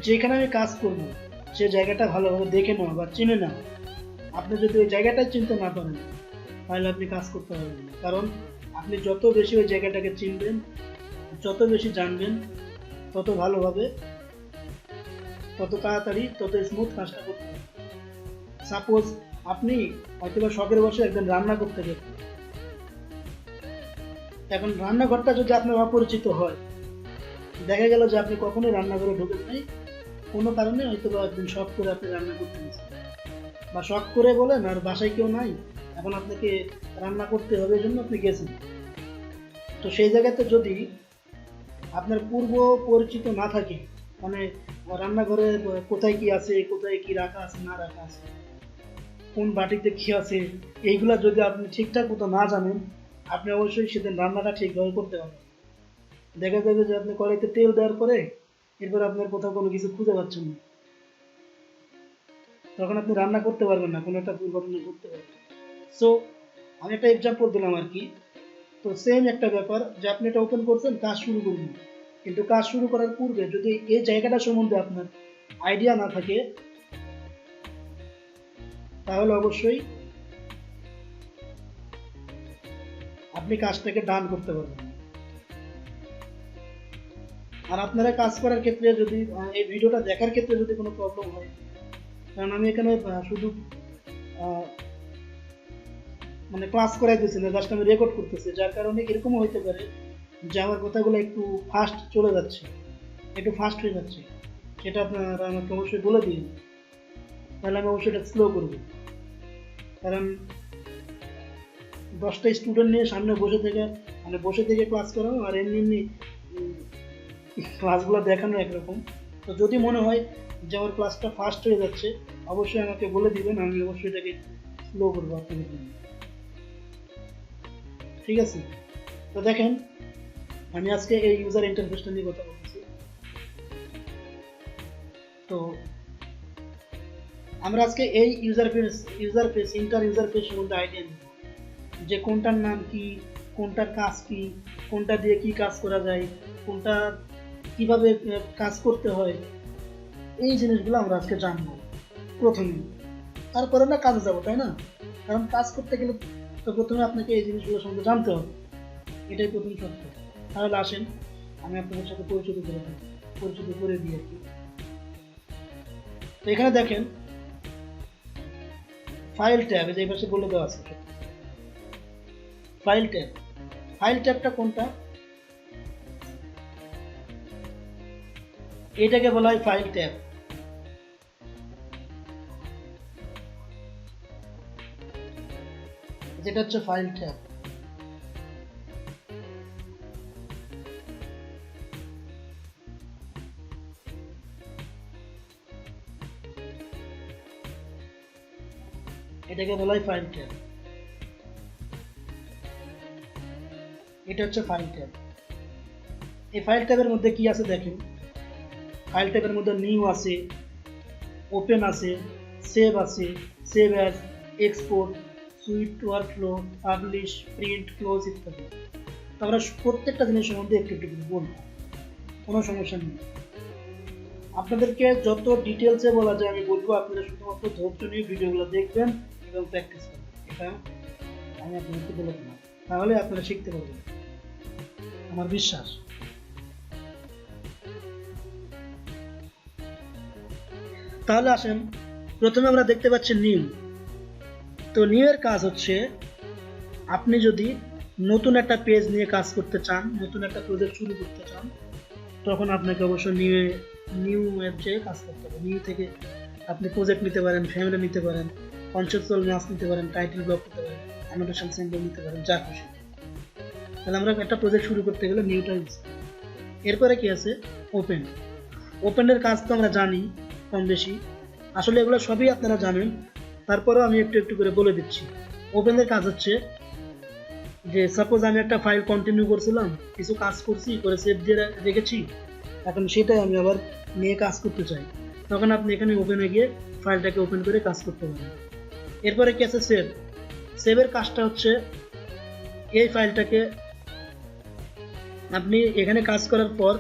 যেখানে আমি কাজ করব সে জায়গাটা ভালোভাবে দেখে নেওয়া বা চিনে নেওয়া। আপনি যদি ওই জায়গাটাই চিনতে না পারেন তাহলে আপনি কাজ করতে পারবেন না। কারণ আপনি যত বেশি ওই জায়গাটাকে চিনবেন, যত বেশি জানবেন, তত ভালোভাবে, তত তাড়াতাড়ি, তত স্মুথ কাজটা করতে পারবেন। সাপোজ আপনি হয়তো বা শখের বসে একদম রান্না করতে গেছেন, এখন রান্নাঘরটা যদি আপনার অপরিচিত হয়, দেখা গেল যে আপনি কখনোই রান্নাঘরে ঢোকেন নাই, কোনো কারণে হয়তো বা একদিন শখ করে আপনি রান্না করতে গেছেন, বা শখ করে বলেন আর বাসায় কেউ নাই, এখন আপনাকে রান্না করতে হবে এই জন্য আপনি গেছেন। তো সেই জায়গাতে যদি আপনার পূর্ব পরিচিত না থাকে, মানে রান্নাঘরে কোথায় কি আছে, কোথায় কি রাখা আছে না রাখা আছে, কোন বাটিতে কি আছে, এইগুলা যদি আপনি ঠিকঠাক মতো না জানেন, আপনি অবশ্যই সেদিন রান্নাটা ঠিকভাবে করতে পারবেন। দেখা যাবে যে আপনি কড়াইতে তেল দেওয়ার পরে এরপর আপনার কোথাও কোনো কিছু খুঁজে পাচ্ছেন না, তখন আপনি রান্না করতে পারবেন না, কোনো একটা দুর্ঘটনা ঘটতে পারবে। সো আমি একটা এক্সাম্পল দিলাম আর কি। তো সেম একটা ব্যাপার যে আপনি এটা ওপেন করছেন, কাজ শুরু করবেন, কিন্তু কাজ শুরু করার পূর্বে যদি এই জায়গাটা সম্বন্ধে আপনার আইডিয়া না থাকে, তাহলে অবশ্যই আপনি কাজটাকে ডান করতে পারবেন। আর আপনারা কাজ করার ক্ষেত্রে যদি এই ভিডিওটা দেখার ক্ষেত্রে যদি কোনো প্রবলেম হয়, কারণ আমি এখানে শুধু মানে ক্লাস করাই দিচ্ছি না, জাস্ট আমি রেকর্ড করতেছি, যার কারণে এরকমও হইতে পারে যে আমার কথাগুলো একটু ফাস্ট চলে যাচ্ছে, একটু ফাস্ট হয়ে যাচ্ছে, সেটা আপনারা আমাকে অবশ্যই বলে দিন, তাহলে আমি অবশ্যই এটা স্লো করবো। কারণ 10টা স্টুডেন্ট নিয়ে সামনে বসে থেকে ক্লাস করানো আর এমনি ক্লাসগুলো দেখানো একরকম। তো যদি মনে হয় যে আমার ক্লাসটা ফাস্ট হয়ে যাচ্ছে, অবশ্যই আমাকে বলে দিবেন, আমি অবশ্যই এটাকে স্লো করবো আপনাদের জন্য। ঠিক আছে? তো দেখেন, আমি আজকে এই ইউজার ইন্টারফেসটা নিয়ে কথা বলতেছি। তো আমরা আজকে এই ইউজার ফেস ইউজার ফেস সম্বন্ধে আইডিয়া নিব, যে কোনটার নাম কি, কোনটার কাজ কি, কোনটা দিয়ে কি কাজ করা যায়, কোনটা কিভাবে কাজ করতে হয়, এই জিনিসগুলো আমরা আজকে জানবো প্রথমে। তারপরে না কাজে যাবো, তাই না? কারণ কাজ করতে গেলে তো প্রথমে আপনাকে এই জিনিসগুলো সম্বন্ধে জানতে হবে, এটাই প্রথম সত্য। তাহলে আসেন আমি আপনাদের সাথে পরিচিত করে দিই আর কি। তো এখানে দেখেন ফাইল ট্যাব, এই পাশে বলে দেওয়া আছে ফাইল ট্যাব। ফাইল ট্যাবটা কোনটা? এটাকে বলা হয় ফাইল ট্যাব। যেটা হচ্ছে ফাইল ট্যাব। এটাকে বলা হয় ফাইল ট্যাব। এটা হচ্ছে ফাইল ট্যাব। এই ফাইল ট্যাবের মধ্যে কি আছে দেখেন। ফাইল ট্যাবের মধ্যে নিউ আছে, ওপেন আছে, সেভ আছে, save as, export, sweet, workflow, publish, print, close ইত্যাদি। তো আমরা প্রত্যেকটা জিনিস সম্বন্ধে একটু একটু করে বলবো, কোনো সমস্যা নেই। আপনাদেরকে যত ডিটেলসে বলা যায় আমি বলবো, আপনারা শুধুমাত্র ধৈর্য নিয়ে ভিডিওগুলো দেখবেন এবং প্র্যাকটিস করবেন। এটা আমি আপনাদেরকে বলে দিলাম, তাহলে আপনারা শিখতে পারবেন, আমার বিশ্বাস। তাহলে আসেন, প্রথমে আমরা দেখতে পাচ্ছি নিউ। তো নিউ এর কাজ হচ্ছে, আপনি যদি নতুন একটা পেজ নিয়ে কাজ করতে চান, নতুন একটা প্রজেক্ট শুরু করতে চান, তখন আপনাকে অবশ্যই নিউ এর চেয়ে কাজ করতে হবে। নিউ থেকে আপনি প্রজেক্ট নিতে পারেন, ফ্যামিলি নিতে পারেন, কনসেপচুয়াল ম্যাথ নিতে পারেন, টাইটেল ব্লক নিতে পারেন, অ্যানোটেশন সিম্বল নিতে পারেন, যা খুশি। তাহলে আমরা একটা প্রজেক্ট শুরু করতে গেলে নিউটা ইউজ করি। এরপরে কি আছে? ওপেন। ওপেনের কাজ তো আমরা জানি কম বেশি, আসলে এগুলো সবই আপনারা জানেন, তারপরেও আমি একটু একটু করে বলে দিচ্ছি। ওপেনের কাজ হচ্ছে, যে সাপোজ আমি একটা ফাইল কন্টিনিউ করছিলাম, কিছু কাজ করছি, করে সেভ দিয়ে রেখেছি, এখন সেটাই আমি আবার নিয়ে কাজ করতে চাই, তখন আপনি এখানে ওপেনে গিয়ে ফাইলটাকে ওপেন করে কাজ করতে পারেন। এরপরে কি আছে সেভ। সেভের কাজটা হচ্ছে এই ফাইলটাকে আপনি এখানে কাজ করার পর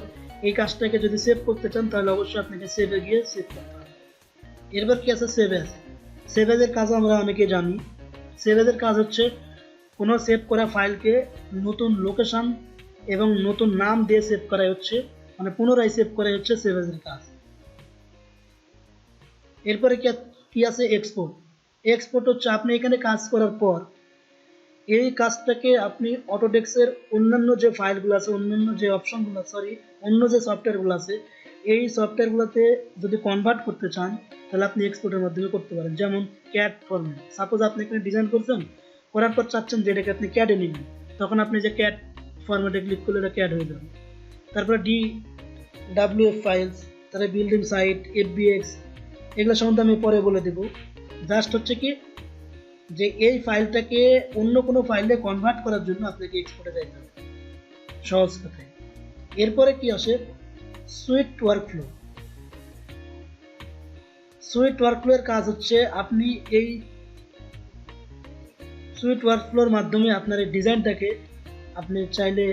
এই কাজটাকে যদি সেভ করতে চান তাহলে অবশ্যই আপনাকে সেভে গিয়ে সেভ করতে হবে। এরপর কি আছে সেভ অ্যাজ। সেভ অ্যাজের কাজ আমরা অনেকে জানি। সেভ অ্যাজের কাজ হচ্ছে কোনো সেভ করা ফাইলকে নতুন লোকেশন এবং নতুন নাম দিয়ে সেভ করাই হচ্ছে, মানে পুনরায় সেভ করাই হচ্ছে সেভ অ্যাজের কাজ। এরপরে কি আছে এক্সপোর্ট। এক্সপোর্ট হচ্ছে আপনি এখানে কাজ করার পর এই কাজটাকে আপনি অটোডেস্কের অন্যান্য যে ফাইলগুলো আছে, অন্যান্য যে অপশনগুলো, অন্য যে সফটওয়্যারগুলো আছে, এই সফটওয়্যারগুলোতে যদি কনভার্ট করতে চান তাহলে আপনি এক্সপোর্টের মাধ্যমে করতে পারেন। যেমন ক্যাড ফরম্যাট, সাপোজ আপনি এখানে ডিজাইন করছেন, করার পর চাচ্ছেন যে এটাকে আপনি ক্যাডে নেবেন, তখন আপনি যে ক্যাড ফরম্যাটে ক্লিক করলে এটা ক্যাড হয়ে যাবে। তারপরে DWF ফাইলস, তারপরে বিল্ডিং সাইট, FBX, এগুলো সম্বন্ধে আমি পরে বলে দেবো। জাস্ট হচ্ছে কি যে এই ফাইলটাকে অন্য কোনো ফাইলে কনভার্ট করার জন্য আপনাকে এক্সপোর্টে যাইতে হবে, সহজ কথায়। এরপরে কি আসে সুইট ওয়ার্কফ্লো। সুইট ওয়ার্কফ্লোর কাজ হচ্ছে আপনি এই সুইট ওয়ার্কফ্লোর মাধ্যমে আপনার এই ডিজাইনটাকে আপনি চাইলে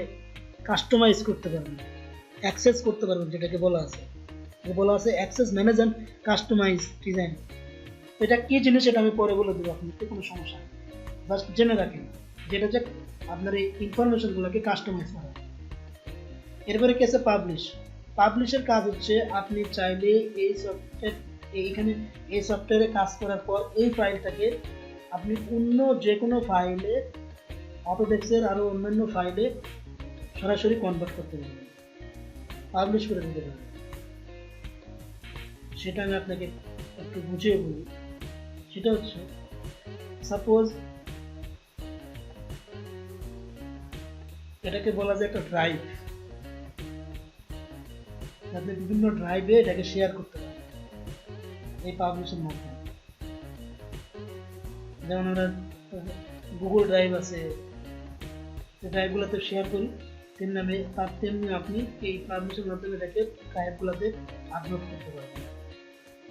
কাস্টমাইজ করতে পারবেন, অ্যাক্সেস করতে পারবেন, যেটাকে বলা আছে access manage and customise design. এটা কি জিনিস এটা আমি পরে বলে দেবো, আপনাকে কোনো সমস্যা নেই, জাস্ট জেনে রাখেন যেটা যে আপনার এই ইনফরমেশনগুলোকে কাস্টমাইজ করা। এরপরে কি আছে পাবলিশ। পাবলিশের কাজ হচ্ছে আপনি চাইলে এই সফটওয়্যার এইখানে এই সফটওয়্যারে কাজ করার পর এই ফাইলটাকে আপনি অন্য যে কোনো ফাইলে, অটোডেস্কের আরও অন্যান্য ফাইলে সরাসরি কনভার্ট করতে পারবেন, পাবলিশ করে দিতে পারবেন। সেটা আমি আপনাকে একটু বুঝিয়ে বলি। সেটা হচ্ছে সাপোজ এটাকে বলা যায় একটা ড্রাইভ, আপনি বিভিন্ন ড্রাইভে এটাকে শেয়ার করতে পারেন এই পাবলিশের মাধ্যমে। যেমন আমরা গুগল ড্রাইভ আছে, এই ড্রাইভগুলোতে শেয়ার করি, তেমনি আপনি এই পাবলিশের মাধ্যমে এটাকে ড্রাইভগুলোতে আপলোড করতে পারবেন।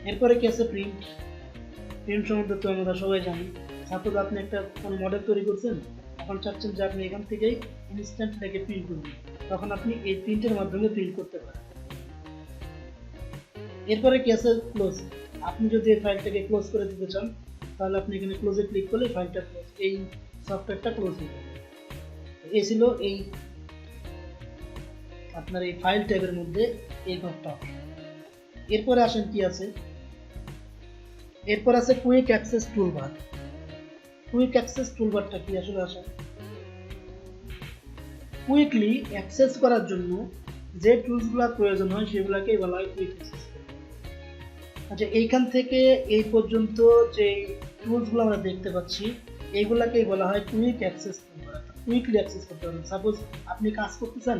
এরপরে কি আছে প্রিন্ট। প্রিন্ট সম্বন্ধে তো আমরা সবাই জানি। সাপোজ আপনি একটা কোনো মডেল তৈরি করছেন, এখন চাচ্ছেন যে আপনি এখান থেকেই ইনস্ট্যান্ট এটাকে প্রিন্ট করবেন, তখন আপনি এই প্রিন্টের মাধ্যমে প্রিন্ট করতে পারেন। এরপরে কি আছে ক্লোজ। আপনি যদি এই ফাইলটাকে ক্লোজ করে দিতে চান তাহলে আপনি এখানে ক্লোজে ক্লিক করলে ফাইলটা ক্লোজ, এই সফটওয়্যারটা ক্লোজ হয়ে যাবে। এই ছিল এই আপনার এই ফাইল ট্যাবের মধ্যে এই ঘরটা। এরপরে আসেন কি আছে, এরপর আছে quick access toolbar. Quick access টুলবারটা কি আসলে আসে কুইকলি অ্যাক্সেস করার জন্য যে টুলসগুলো প্রয়োজন হয় সেগুলোকেই বলা হয় কুইক অ্যাক্সেস। আচ্ছা, এইখান থেকে এই পর্যন্ত যে টুলসগুলো আমরা দেখতে পাচ্ছি এইগুলাকেই বলা হয় quick access toolbar. Quickly access করতে পারবেন। সাপোজ আপনি কাজ করতেছেন,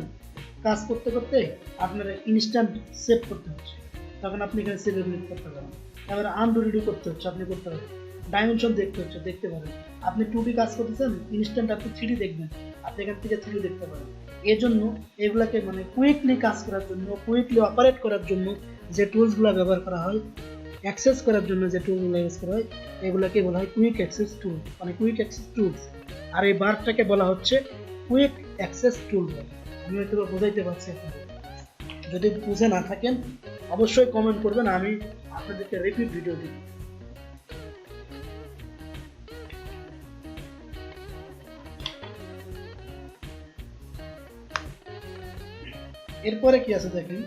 কাজ করতে করতে আপনার ইনস্ট্যান্ট সেভ করতে হচ্ছে, তখন আপনি এখানে সেভে ক্লিক করতে পারেন। এবার আনডু রিডু করতে হচ্ছে, আপনি করতে পারেন। ডাইমেনশন দেখতে হচ্ছে, দেখতে পারেন। আপনি 2D কাজ করতেছেন, ইনস্ট্যান্ট আপনি 3D দেখবেন, আপনি এখান থেকে 3D দেখতে পারেন। এই জন্য এগুলাকে মানে কুইকলি কাজ করার জন্য, কুইকলি অপারেট করার জন্য যে টুলসগুলো ব্যবহার করা হয়, অ্যাক্সেস করার জন্য যে টুলগুলো ইউজ করা হয়, এগুলাকে বলা হয় কুইক অ্যাক্সেস টুল, মানে কুইক অ্যাক্সেস টুলস। আর এই বারটাকে বলা হচ্ছে কুইক অ্যাক্সেস টুল। আমি হয়তো বোঝাইতে পারছি। যদি বুঝে না থাকেন অবশ্যই কমেন্ট করবেন, আমি আপনাদেরকে রিপিট ভিডিও দিব। এরপরে কি আছে দেখেন,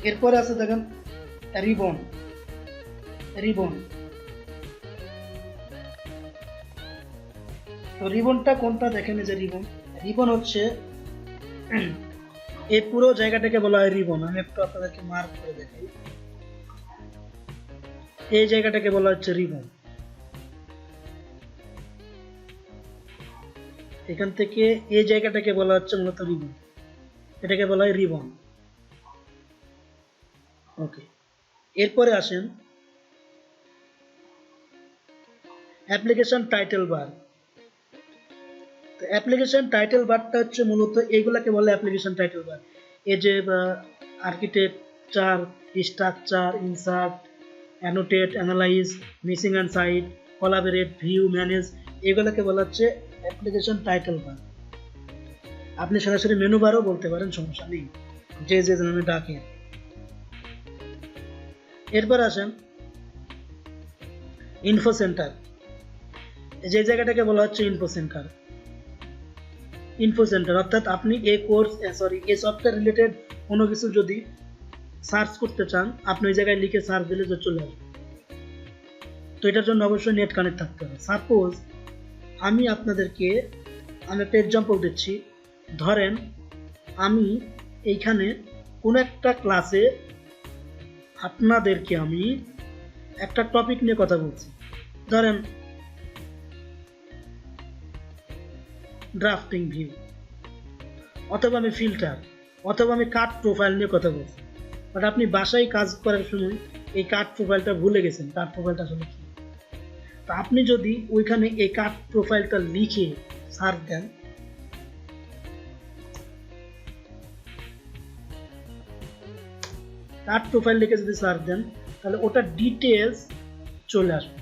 এরপরে আছে দেখেন রিবন। রিবন তো রিবনটা কোনটা দেখেন, যে রিবন, রিবন হচ্ছে এই পুরো জায়গাটাকে বলা হয় রিবন। আমি একটু আপনাদেরকে মার্ক করে দেখাই, এই জায়গাটাকে বলা হচ্ছে রিবন। এখান থেকে এই জায়গাটাকে বলা হচ্ছে মূলত রিবন, এটাকে বলা হয় রিবন। ওকে, এরপরে আসেন অ্যাপ্লিকেশন টাইটেল বার। তো অ্যাপ্লিকেশন টাইটেল বারটা হচ্ছে মূলত এইগুলাকে বলে অ্যাপ্লিকেশন টাইটেল বার। এই যে architecture, structure, insert, annotate, analyse, massing and site, collaborate, view, manage, এগুলোকে বলা হচ্ছে অ্যাপ্লিকেশন টাইটেল বার। আপনি সরাসরি মেনু বারও বলতে পারেন, সমস্যা নেই, যে যে নামে ডাকে। এরপর আসেন ইনফো সেন্টার। যে জায়গাটাকে বলা হচ্ছে ইনফো সেন্টার। ইনফো সেন্টার অর্থাৎ আপনি এই সফটওয়্যার রিলেটেড কোনো কিছু যদি সার্চ করতে চান, আপনি ওই জায়গায় লিখে সার্চ দিলে যে চলে আসবে। তো এটার জন্য অবশ্যই নেট কানেক্ট থাকতে হবে। সাপোজ আমি আপনাদেরকে একটা এক্সাম্পল দিচ্ছি। ধরেন আমি এইখানে কোনো একটা ক্লাসে আপনাদেরকে আমি একটা টপিক নিয়ে কথা বলছি, ধরেন ড্রাফটিং ভিউ, অথবা আমি ফিল্টার, অথবা আমি কাট প্রোফাইল নিয়ে কথা বলছি। বাট আপনি বাসায় কাজ করার সময় এই কাট প্রোফাইলটা ভুলে গেছেন, কাট প্রোফাইলটা আসলে কি। তো আপনি যদি ওইখানে এই কাট প্রোফাইলটা লিখে সার্চ দেন, কাট প্রোফাইল লিখে যদি সার্চ দেন, তাহলে ওটা ডিটেলস চলে আসবে।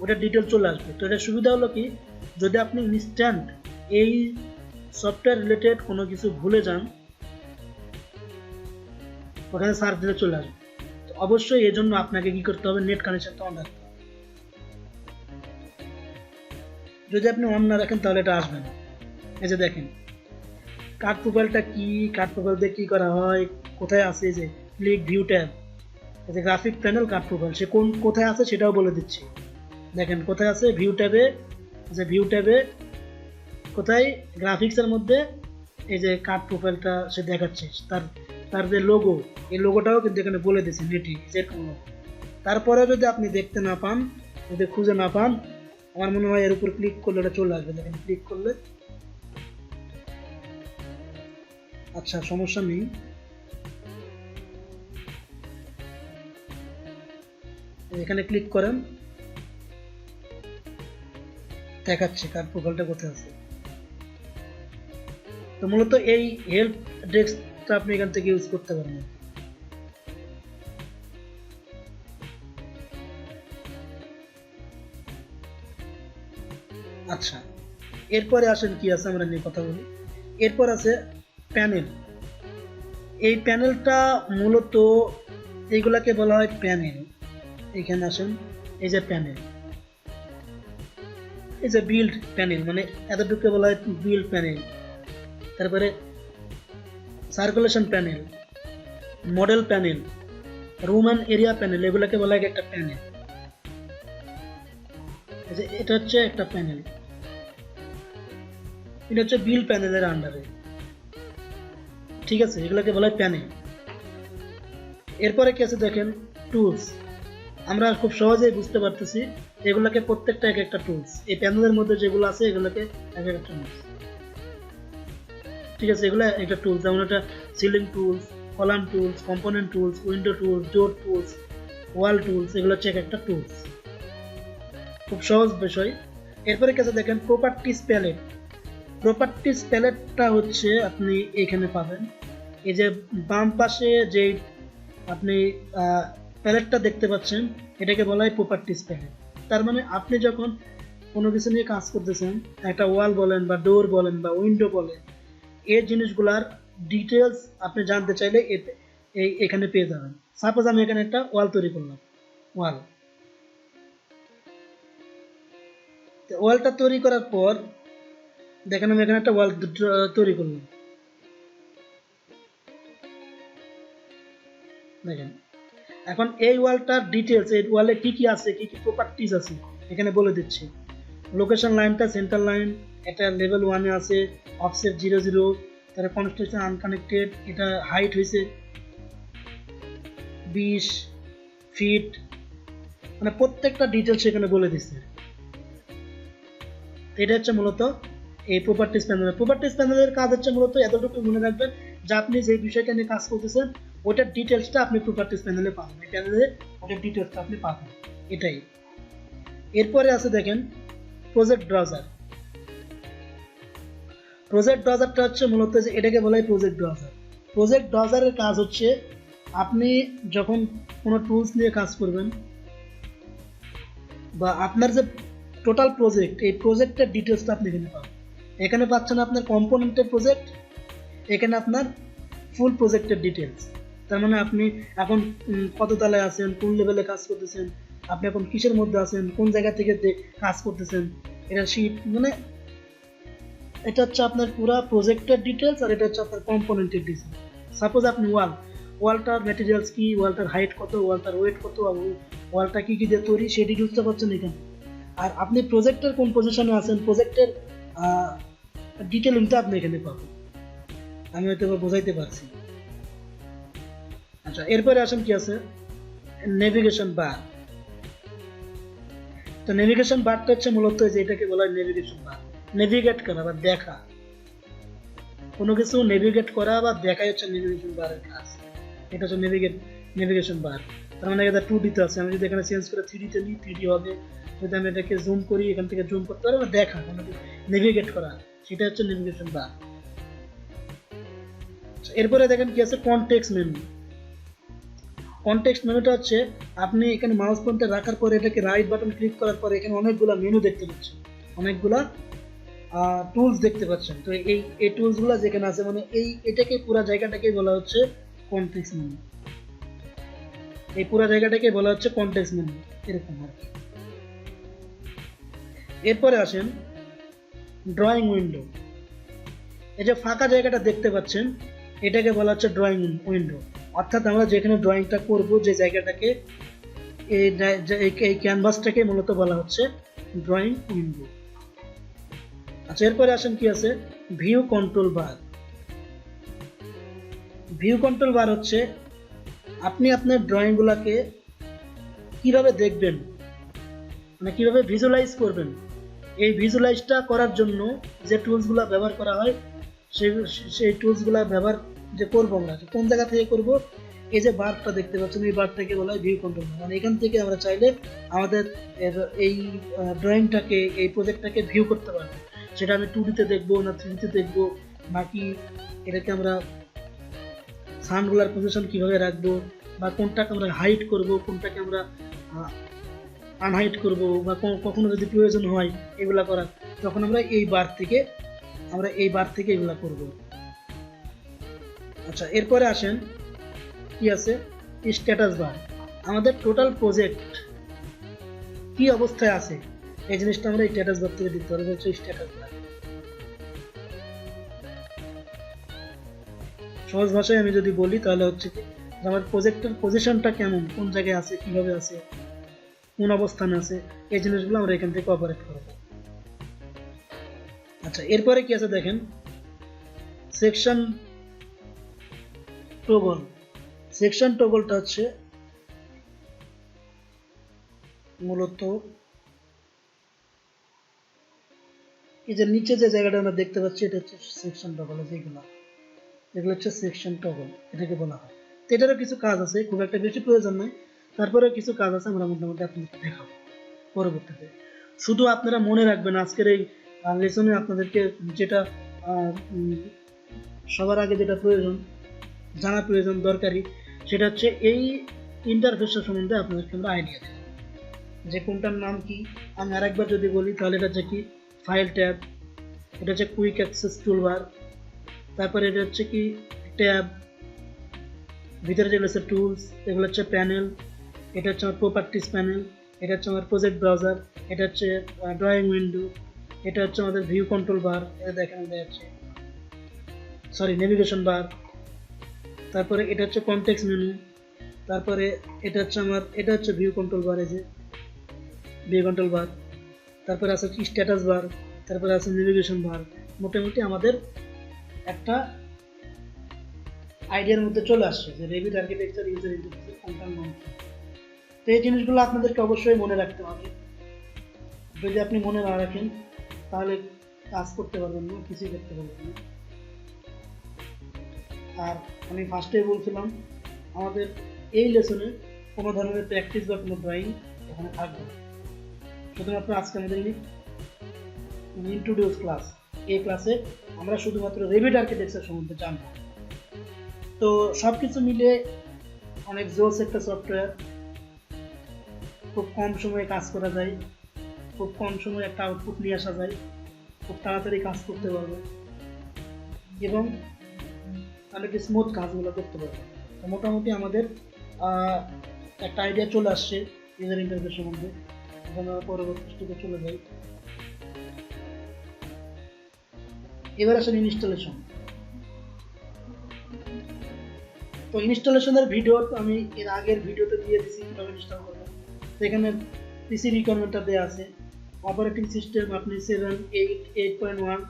ওটা ডিটেল চলে আসবে। তো এটা সুবিধা হলো কি, যদি আপনি ইনস্ট্যান্ট এই সফটওয়্যার রিলেটেড কোনো কিছু ভুলে যান, ওখানে সার্চ দিলে চলে আসবে। তো অবশ্যই এই জন্য আপনাকে কি করতে হবে, নেট কানেকশনটা অন রাখতে হবে। যদি আপনি অন না রাখেন তাহলে এটা আসবে না। এই যে দেখেন কার্ড প্রোফাইলটা কি, কার্ড প্রোফাইল দিয়ে কি করা হয়, কোথায় আছে, যে ক্লিক ভিউ ট্যাব, এই যে গ্রাফিক প্যানেল কার্ড প্রোফাইল, সে কোথায় আছে সেটাও বলে দিচ্ছি। দেখেন কোথায় আছে, ভিউ ট্যাবে, যে ভিউ ট্যাবে কোথায়, গ্রাফিক্সের মধ্যে এই যে কার্ড প্রোফাইলটা সে দেখাচ্ছে। তার যে লোগো, এই লোগোটাও কিন্তু এখানে বলে দিচ্ছে নেটে যেরকম লোগো। তারপরে যদি আপনি দেখতে না পান, যদি খুঁজে না পান, আমার মনে হয় এর উপর ক্লিক করলে এটা চলে আসবে। দেখেন ক্লিক করলে, আচ্ছা সমস্যা নেই, এখানে ক্লিক করেন, দেখাচ্ছে কার্ড প্রোফাইলটা কোথায় আছে। তো মূলত এই হেল্প ডেস্কটা আপনি এখান থেকে ইউজ করতে পারেন। আচ্ছা, এরপরে আসেন কি আছে আমরা নিয়ে কথা বলি। এরপর আছে প্যানেল। এই প্যানেলটা মূলত এইগুলাকে বলা হয় প্যানেল। এখানে আসেন, এই যে প্যানেল, এই যে বিল্ড প্যানেল, মানে এতটুকু বলা হয় বিল্ড প্যানেল। তারপরে circulation panel, model panel, room and area panel, এগুলোকে বলা হয় একটা প্যানেল। এটা হচ্ছে একটা প্যানেল, এটা হচ্ছে বিল্ড প্যানেলের আন্ডারে, ঠিক আছে, এগুলোকে বলা হয় প্যানেল। এরপরে কি আছে দেখেন, টুলস। আমরা খুব সহজেই বুঝতে পারতেছি এগুলোকে প্রত্যেকটা এক একটা টুলস। এই প্যানেলের মধ্যে যেগুলো আছে এগুলোকে এক একটা টুলস, ঠিক আছে, এগুলো একটা টুলস। যেমন এটা ceiling tools, column tools, component tools, window tools, door tools, wall tools, এগুলো হচ্ছে এক একটা টুলস। খুব সহজ বিষয়। এরপরে কাছে দেখেন প্রপার্টিস প্যালেট। প্রপার্টিস প্যালেটটা হচ্ছে আপনি এখানে পাবেন, এই যে বাম পাশে যে আপনি প্যালেটটা দেখতে পাচ্ছেন, এটাকে বলা হয় প্রপার্টিস প্যালেট। তার মানে আপনি যখন কোনো কিছু নিয়ে কাজ করতেছেন, একটা ওয়াল বলেন বা ডোর বলেন বা উইন্ডো বলেন, এই জিনিসগুলার ডিটেলস আপনি জানতে চাইলে এখানে পেয়ে যাবেন। সাপোজ আমি এখানে একটা ওয়াল তৈরি করলাম, ওয়ালটা তৈরি করার পর দেখেন আমি এখানে একটা ওয়াল তৈরি করলাম। দেখেন এখন এই ওয়ালটার ডিটেলস, এই ওয়ালে কি কি আছে, কি কি প্রপার্টিজ আছে এখানে বলে দিচ্ছি। লোকেশন লাইনটা সেন্টার লাইন, এটা লেভেল 1-এ আছে, অফসেট 0-0, তারপরে কনস্ট্রাকশন আনকানেক্টেড, এটা হাইট হয়েছে 20 ফিট, মানে প্রত্যেকটা ডিটেলস এখানে বলে দিচ্ছে। এটা হচ্ছে মূলত এই প্রপার্টিজ প্যানেলের কাজ হচ্ছে মূলত এতটুকু মনে রাখবেন যে আপনি যে বিষয়টা নিয়ে কাজ করতেছেন ওটার ডিটেলসটা আপনি প্রপার্টিজ প্যানেলে পাবেন, এই প্যানেলে ওটার ডিটেলসটা আপনি পাবেন, এটাই। এরপরে আছে দেখেন প্রজেক্ট ব্রাউজারটা হচ্ছে মূলত যে এটাকে বলা হয় প্রজেক্ট ব্রাউজারের কাজ হচ্ছে আপনি যখন কোনো টুলস নিয়ে কাজ করবেন বা আপনার যে টোটাল প্রজেক্ট, এই প্রজেক্টের ডিটেলসটা আপনি এখানে পাবেন। এখানে পাচ্ছেন আপনার কম্পোনেন্টের প্রজেক্ট, এখানে আপনার ফুল প্রজেক্টের ডিটেলস। তার মানে আপনি এখন কত তলায় আছেন, কোন লেভেলে কাজ করতেছেন, আপনি এখন কিসের মধ্যে আছেন, কোন জায়গা থেকে কাজ করতেছেন, এটা শীট, মানে এটা হচ্ছে আপনার পুরো প্রজেক্টের ডিটেলস আর এটা হচ্ছে আপনার কম্পোনেন্টের ডিটেলস। সাপোজ আপনি ওয়ালটার ম্যাটেরিয়ালস কি, ওয়ালটার হাইট কত, ওয়ালটার ওয়েট কত, ওয়ালটা কি কি দিয়ে তৈরি, সেই ডিটেলসটা পাচ্ছেন এখানে। আর আপনি প্রজেক্টের কোন পজিশনে আছেন, প্রজেক্টের ডিটেলিংটা আপনি এখানে পাবেন। আমি হয়তো বোঝাইতে পারছি। আচ্ছা, এরপরে আসেন কি আছে, নেভিগেশন বার। তো নেভিগেশন বারটা হচ্ছে মূলত যে এটাকে বলা হয় নেভিগেশন বার, নেভিগেট করা বা দেখা, কোনো কিছু নেভিগেট করা বা দেখাই হচ্ছে নেভিগেশন বারের কাজ। এটা হচ্ছে নেভিগেশন বার। তার মানে এটা 2D তে আছে, আমি যদি এখানে চেঞ্জ করে 3D তে নিই 3D হবে, যদি আমি এটাকে জুম করি এখান থেকে জুম করতে পারি বা দেখা, কোনো কিছু নেভিগেট করা, সেটা হচ্ছে নেভিগেশন বার। এরপরে দেখেন কি আছে, কনটেক্সট মেনুটা হচ্ছে আপনি এখানে মাউস পয়েন্টার রাখার পরে এটাকে রাইট বাটন ক্লিক করার পরে এখানে অনেকগুলো মেনু দেখতে পাচ্ছেন, অনেকগুলা টুলস দেখতে পাচ্ছেন। তো এই টুলসগুলো যেখানে আছে মানে এটাকে পুরো জায়গাটাকে বলা হচ্ছে কনটেক্সট মেনু, এই পুরো জায়গাটাকে বলা হচ্ছে কনটেক্সট মেনু, এরকম আর কি। এরপরে আসেন ড্রয়িং উইন্ডো। এই যে ফাঁকা জায়গাটা দেখতে পাচ্ছেন এটাকে বলা হচ্ছে ড্রয়িং উইন্ডো, অর্থাৎ আমরা যেখানে ড্রয়িংটা করব যে জায়গাটাকে, এই ক্যানভাসটাকে মূলত বলা হচ্ছে ড্রয়িং উইন্ডো। আচ্ছা, এরপরে আসেন কি আছে, ভিউ কন্ট্রোল বার হচ্ছে আপনি আপনার ড্রয়িংগুলোকে কিভাবে দেখবেন, মানে কিভাবে ভিজুয়ালাইজ করবেন। এই ভিজুয়ালাইজটা করার জন্য যে টুলসগুলো ব্যবহার করা হয় সেই টুলসগুলো ব্যবহার যে করবো আমরা, কোন জায়গা থেকে করব, এই যে বারটা দেখতে পাচ্ছেন এই বারটাকে বলা হয় ভিউ কন্ট্রোল বার। মানে এখান থেকে আমরা চাইলে আমাদের এই ড্রয়িংটাকে, এই প্রজেক্টটাকে ভিউ করতে পারবো, সেটা আমি 2D তে দেখবো না 3D তে দেখবো, নাকি এটাকে আমরা সাউন্ডগুলার পজিশন কিভাবে রাখবো, বা কোনটাকে আমরা হাইট করব, কোনটাকে আমরা আনহাইট করব, বা কখনো যদি প্রয়োজন হয় এগুলা করার, তখন আমরা এই বার থেকে এগুলা করব। আচ্ছা, এরপরে আসেন কি আছে, স্ট্যাটাস বার। আমাদের টোটাল প্রজেক্ট কি অবস্থায় আছে এই জিনিসটা আমরা এই স্ট্যাটাস বার থেকে দিতে পারবো, হচ্ছে স্ট্যাটাস বার। সহজ ভাষায় আমি যদি বলি তাহলে হচ্ছে কি, আমার প্রজেক্টের পজিশনটা কেমন, কোন জায়গায় আছে, কিভাবে আছে, কোন অবস্থানে আছে, এই জিনিসগুলো আমরা এখান থেকে অপারেট করব। আচ্ছা, এরপরে কি আছে দেখেন, সেকশন টগলটা হচ্ছে মূলত এই যে নিচে যে জায়গাটা আমরা দেখতে পাচ্ছি এটা হচ্ছে সেকশন টগল, এগুলো হচ্ছে সেকশন টগল, এটাকে বলা হয়। তো এটারও কিছু কাজ আছে, খুব একটা বেশি প্রয়োজন নয়, তারপরেও কিছু কাজ আছে, আমরা মোটামুটি আপনাদেরকে দেখাবো পরবর্তীতে। শুধু আপনারা মনে রাখবেন আজকের এই লেসনে আপনাদেরকে যেটা সবার আগে যেটা জানা প্রয়োজন দরকারি, সেটা হচ্ছে এই ইন্টারফেসের সম্বন্ধে আপনাদেরকে আমরা আইডিয়া দেব, যে কোনটার নাম কি। আমি আরেকবার যদি বলি তাহলে এটা হচ্ছে কি, ফাইল ট্যাব, এটা হচ্ছে কুইক অ্যাক্সেস টুলবার, তারপরে এটা হচ্ছে কি ট্যাব, ভিতরে যেগুলো হচ্ছে টুলস, এগুলো হচ্ছে প্যানেল, এটা হচ্ছে আমার প্রপার্টিস প্যানেল, এটা হচ্ছে আমার প্রজেক্ট ব্রাউজার, এটা হচ্ছে ড্রয়িং উইন্ডো, এটা হচ্ছে আমাদের ভিউ কন্ট্রোল বার, এটা দেখেন যাচ্ছে নেভিগেশন বার, তারপরে এটা হচ্ছে কনটেক্সট মেনু, তারপরে এটা হচ্ছে ভিউ কন্ট্রোল বার, এই যে ভিউ কন্ট্রোল বার, তারপরে আছে স্ট্যাটাস বার, তারপরে আছে নেভিগেশন বার। মোটামুটি আমাদের একটা আইডিয়ার মধ্যে চলে আসছে যে রেভিট আর্কিটেকচার ইউজার ইন্টারফেসের কোনটার নাম। তো এই জিনিসগুলো আপনাদেরকে অবশ্যই মনে রাখতে হবে, যদি আপনি মনে না রাখেন তাহলে কাজ করতে পারবেন না, কিছুই করতে পারবেন না। আর আমি ফার্স্টে বলছিলাম আমাদের এই লেসনে কোনো ধরনের প্র্যাকটিস বা কোনো ড্রয়িং এখানে থাকবে না। শুধুমাত্র আজকে আমাদের ইন্ট্রোডিউস ক্লাস, এই ক্লাসে আমরা শুধুমাত্র রেভিট আর্কিটেকচার সম্বন্ধে জানব। তো সব কিছু মিলে অনেক জোস একটা সফটওয়্যার, খুব কম সময়ে কাজ করা যায়, খুব কম সময়ে একটা আউটপুট নিয়ে আসা যায়, খুব তাড়াতাড়ি কাজ করতে পারবে এবং অনেক স্মুথ কাজগুলো করতে পারবে। তো মোটামুটি আমাদের একটা আইডিয়া চলে আসছে ইউজার ইন্টারফেস সম্বন্ধে। এখন আমরা পরবর্তী স্টেপে চলে যাই। এবার আসেন ইনস্টলেশন। তো ইনস্টলেশনের ভিডিও আমি এর আগের ভিডিওতে দিয়ে দিয়েছি কীভাবে ইনস্টল করবেন। সেখানে পিসি রিকোয়ারমেন্টটা দেওয়া আছে। অপারেটিং সিস্টেম আপনি 7, 8, 8.1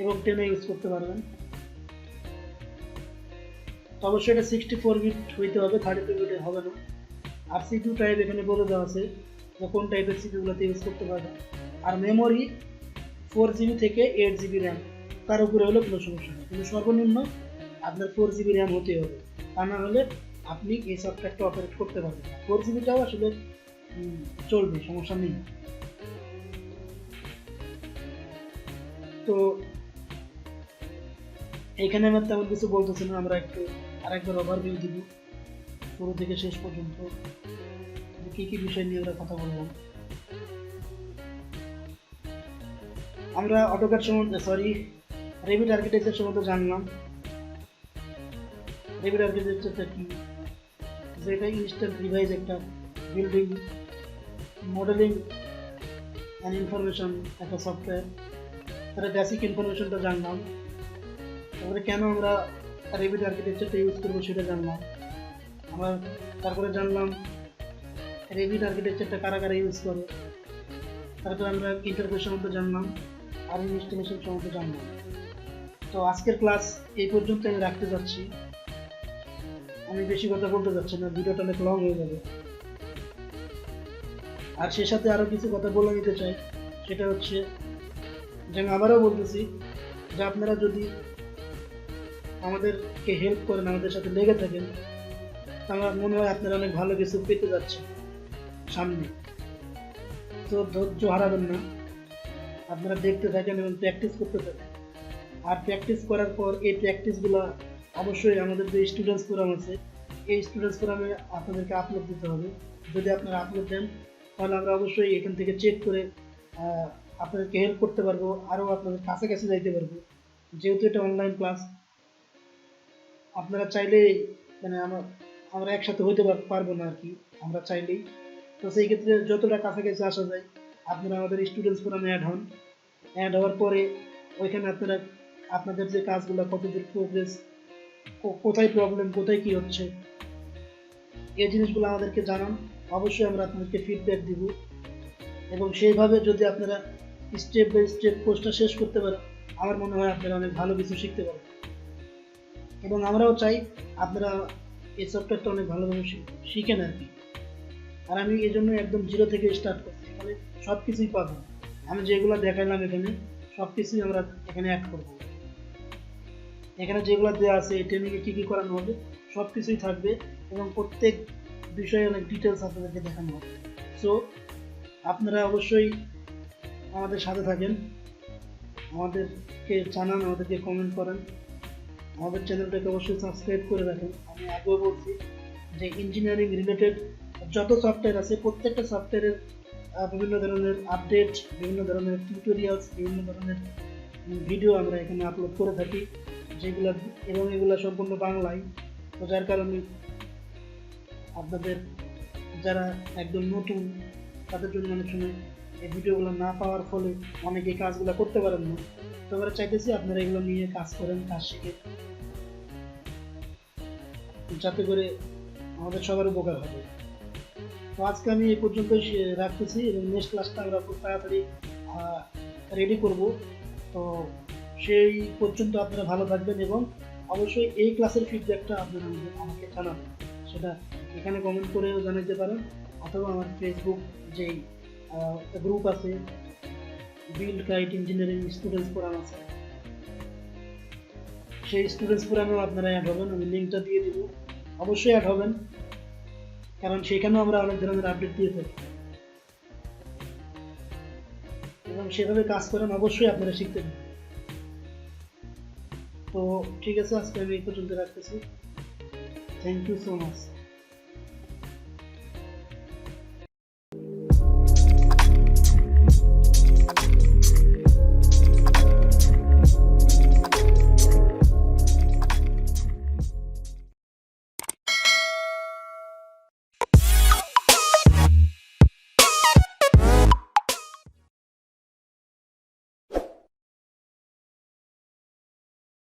এবং 10 ইউজ করতে পারবেন। তো অবশ্যই এটা 64 বিট হইতে হবে, 32 বিটে হবে না। আর সিপিইউ টাইপ এখানে বলে দেওয়া আছে যে কোন টাইপের সিপিইউগুলোতে ইউজ করতে পারবেন। আর মেমোরি 4 জিবি থেকে 8 জিবি র্যাম, তার উপরে হলে কোনো সমস্যা নেই, কিন্তু সর্বনিম্ন আপনার 4 জিবি র্যাম হতে হবে, তা না হলে আপনি এই সফটওয়্যারটা অপারেট করতে পারবেন। 4 জিবিটাও আসলে চলবে, সমস্যা নেই। তো এইখানে আমার তেমন কিছু বলতেছি না, আমরা একটু আরেকবার ওভারভিউ দিব শুরু থেকে শেষ পর্যন্ত কি কি বিষয় নিয়ে আমরা কথা বললাম। আমরা অটোক্যাড সম্বন্ধে রেভিট আর্কিটেকচার সম্বন্ধে জানলাম। রেভিট আর্কিটেকচারটা কি, যেটা ইনস্ট্যান্ট ডিভাইস একটা বিল্ডিং মডেলিং অ্যান্ড ইনফরমেশন একটা সফটওয়্যার, তার বেসিক ইনফরমেশনটা জানলাম। তারপরে কেন আমরা রেভিট আর্কিটেকচারটা ইউজ করবো সেটা জানলাম আমরা। তারপরে জানলাম রেভিট আর্কিটেকচারটা কারা কারা ইউজ করে। তারপরে আমরা ইন্টারফেস সম্বন্ধে জানলাম আর ইনস্টলেশন সম্বন্ধে জানলাম। তো আজকের ক্লাস এই পর্যন্ত আমি রাখতে যাচ্ছি, আমি বেশি কথা বলতে যাচ্ছি না, ভিডিওটা অনেক লং হয়ে যাবে। আর সে সাথে আরও কিছু কথা বলে নিতে চাই, সেটা হচ্ছে যে আমি আবারও বলতেছি যে আপনারা যদি আমাদেরকে হেল্প করেন, আমাদের সাথে লেগে থাকেন, আমার মনে হয় আপনারা অনেক ভালো কিছু পেতে যাচ্ছেন সামনে। তো ধৈর্য হারাবেন না, আপনারা দেখতে থাকেন এবং প্র্যাকটিস করতে থাকেন। আর প্র্যাকটিস করার পর এই প্র্যাকটিসগুলো অবশ্যই আমাদের যে স্টুডেন্টস ফোরাম আছে, এই স্টুডেন্টস ফোরামে আপনাদেরকে আপলোড দিতে হবে। যদি আপনারা আপলোড দেন তাহলে আমরা অবশ্যই এখান থেকে চেক করে আপনাদেরকে হেল্প করতে পারবো, আরও আপনাদের কাছাকাছি যাইতে পারবো। যেহেতু এটা অনলাইন ক্লাস, আপনারা চাইলেই মানে আমরা একসাথে হইতে পারবো না আর কি, আমরা চাইলেই। তো সেই ক্ষেত্রে যতটা কাছাকাছি আসা যায় আপনারা আমাদের স্টুডেন্টস ফোরামে অ্যাড হওয়ার পরে ওইখানে আপনারা আপনাদের যে কাজগুলো কতদূর প্রোগ্রেস, কোথায় প্রবলেম, কোথায় কি হচ্ছে, এই জিনিসগুলো আমাদেরকে জানান। অবশ্যই আমরা আপনাদেরকে ফিডব্যাক দিব এবং সেইভাবে যদি আপনারা স্টেপ বাই স্টেপ কোর্সটা শেষ করতে পারেন, আমার মনে হয় আপনারা অনেক ভালো কিছু শিখতে পারবেন। এবং আমরাও চাই আপনারা এই সফটওয়্যারটা অনেক ভালোভাবে শিখেন আর কি। আর আমি এই জন্য একদম জিরো থেকে স্টার্ট করছি, এখানে সব কিছুই পাবেন। আমি যেগুলো দেখাইলাম এখানে সব কিছুই আমরা এখানে অ্যাড করব। এখানে যেগুলো দেওয়া আছে এই ট্রেনিংয়ে কী কী করানো হবে সব কিছুই থাকবে এবং প্রত্যেক বিষয়ে অনেক ডিটেলস আপনাদেরকে দেখানো হবে। সো আপনারা অবশ্যই আমাদের সাথে থাকেন, আমাদেরকে জানান, আমাদেরকে কমেন্ট করেন, আমাদের চ্যানেলটাকে অবশ্যই সাবস্ক্রাইব করে রাখেন। আমি আগেও বলছি যে ইঞ্জিনিয়ারিং রিলেটেড যত সফটওয়্যার আছে প্রত্যেকটা সফটওয়্যারের বিভিন্ন ধরনের আপডেট, বিভিন্ন ধরনের টিউটোরিয়ালস, বিভিন্ন ধরনের ভিডিও আমরা এখানে আপলোড করে থাকি, যেগুলো এবং এগুলো সম্পূর্ণ বাংলায়। তো যার কারণে আপনাদের যারা একদম নতুন তাদের জন্য অনেক সময় এই ভিডিওগুলো না পাওয়ার ফলে অনেকে কাজগুলো করতে পারেন না। তো আমরা চাইতেছি আপনারা এগুলো নিয়ে কাজ করেন, কাজ শিখে, যাতে করে আমাদের সবার উপকার হবে। তো আজকে আমি এই পর্যন্তই রাখতেছি এবং নেক্সট ক্লাসটা আমরা খুব তাড়াতাড়ি রেডি করব। তো সেই পর্যন্ত আপনারা ভালো থাকবেন এবং অবশ্যই এই ক্লাসের ফিডব্যাকটা আপনারা আমাকে জানাবেন, সেটা এখানে কমেন্ট করেও জানাতে পারেন অথবা আমার ফেসবুক যেই গ্রুপ আছে build kite engineering students forum আছে, সেই স্টুডেন্টস ফোরামেও আপনারা অ্যাড হবেন, আমি লিঙ্কটা দিয়ে দিব, অবশ্যই অ্যাড হবেন, কারণ সেখানেও আমরা অনেক ধরনের আপডেট দিয়ে থাকি এবং সেভাবে কাজ করেন, অবশ্যই আপনারা শিখতে পারেন। তো ঠিক আছে, আজকে আমি এই পর্যন্ত রাখতেছি। Thank you so much.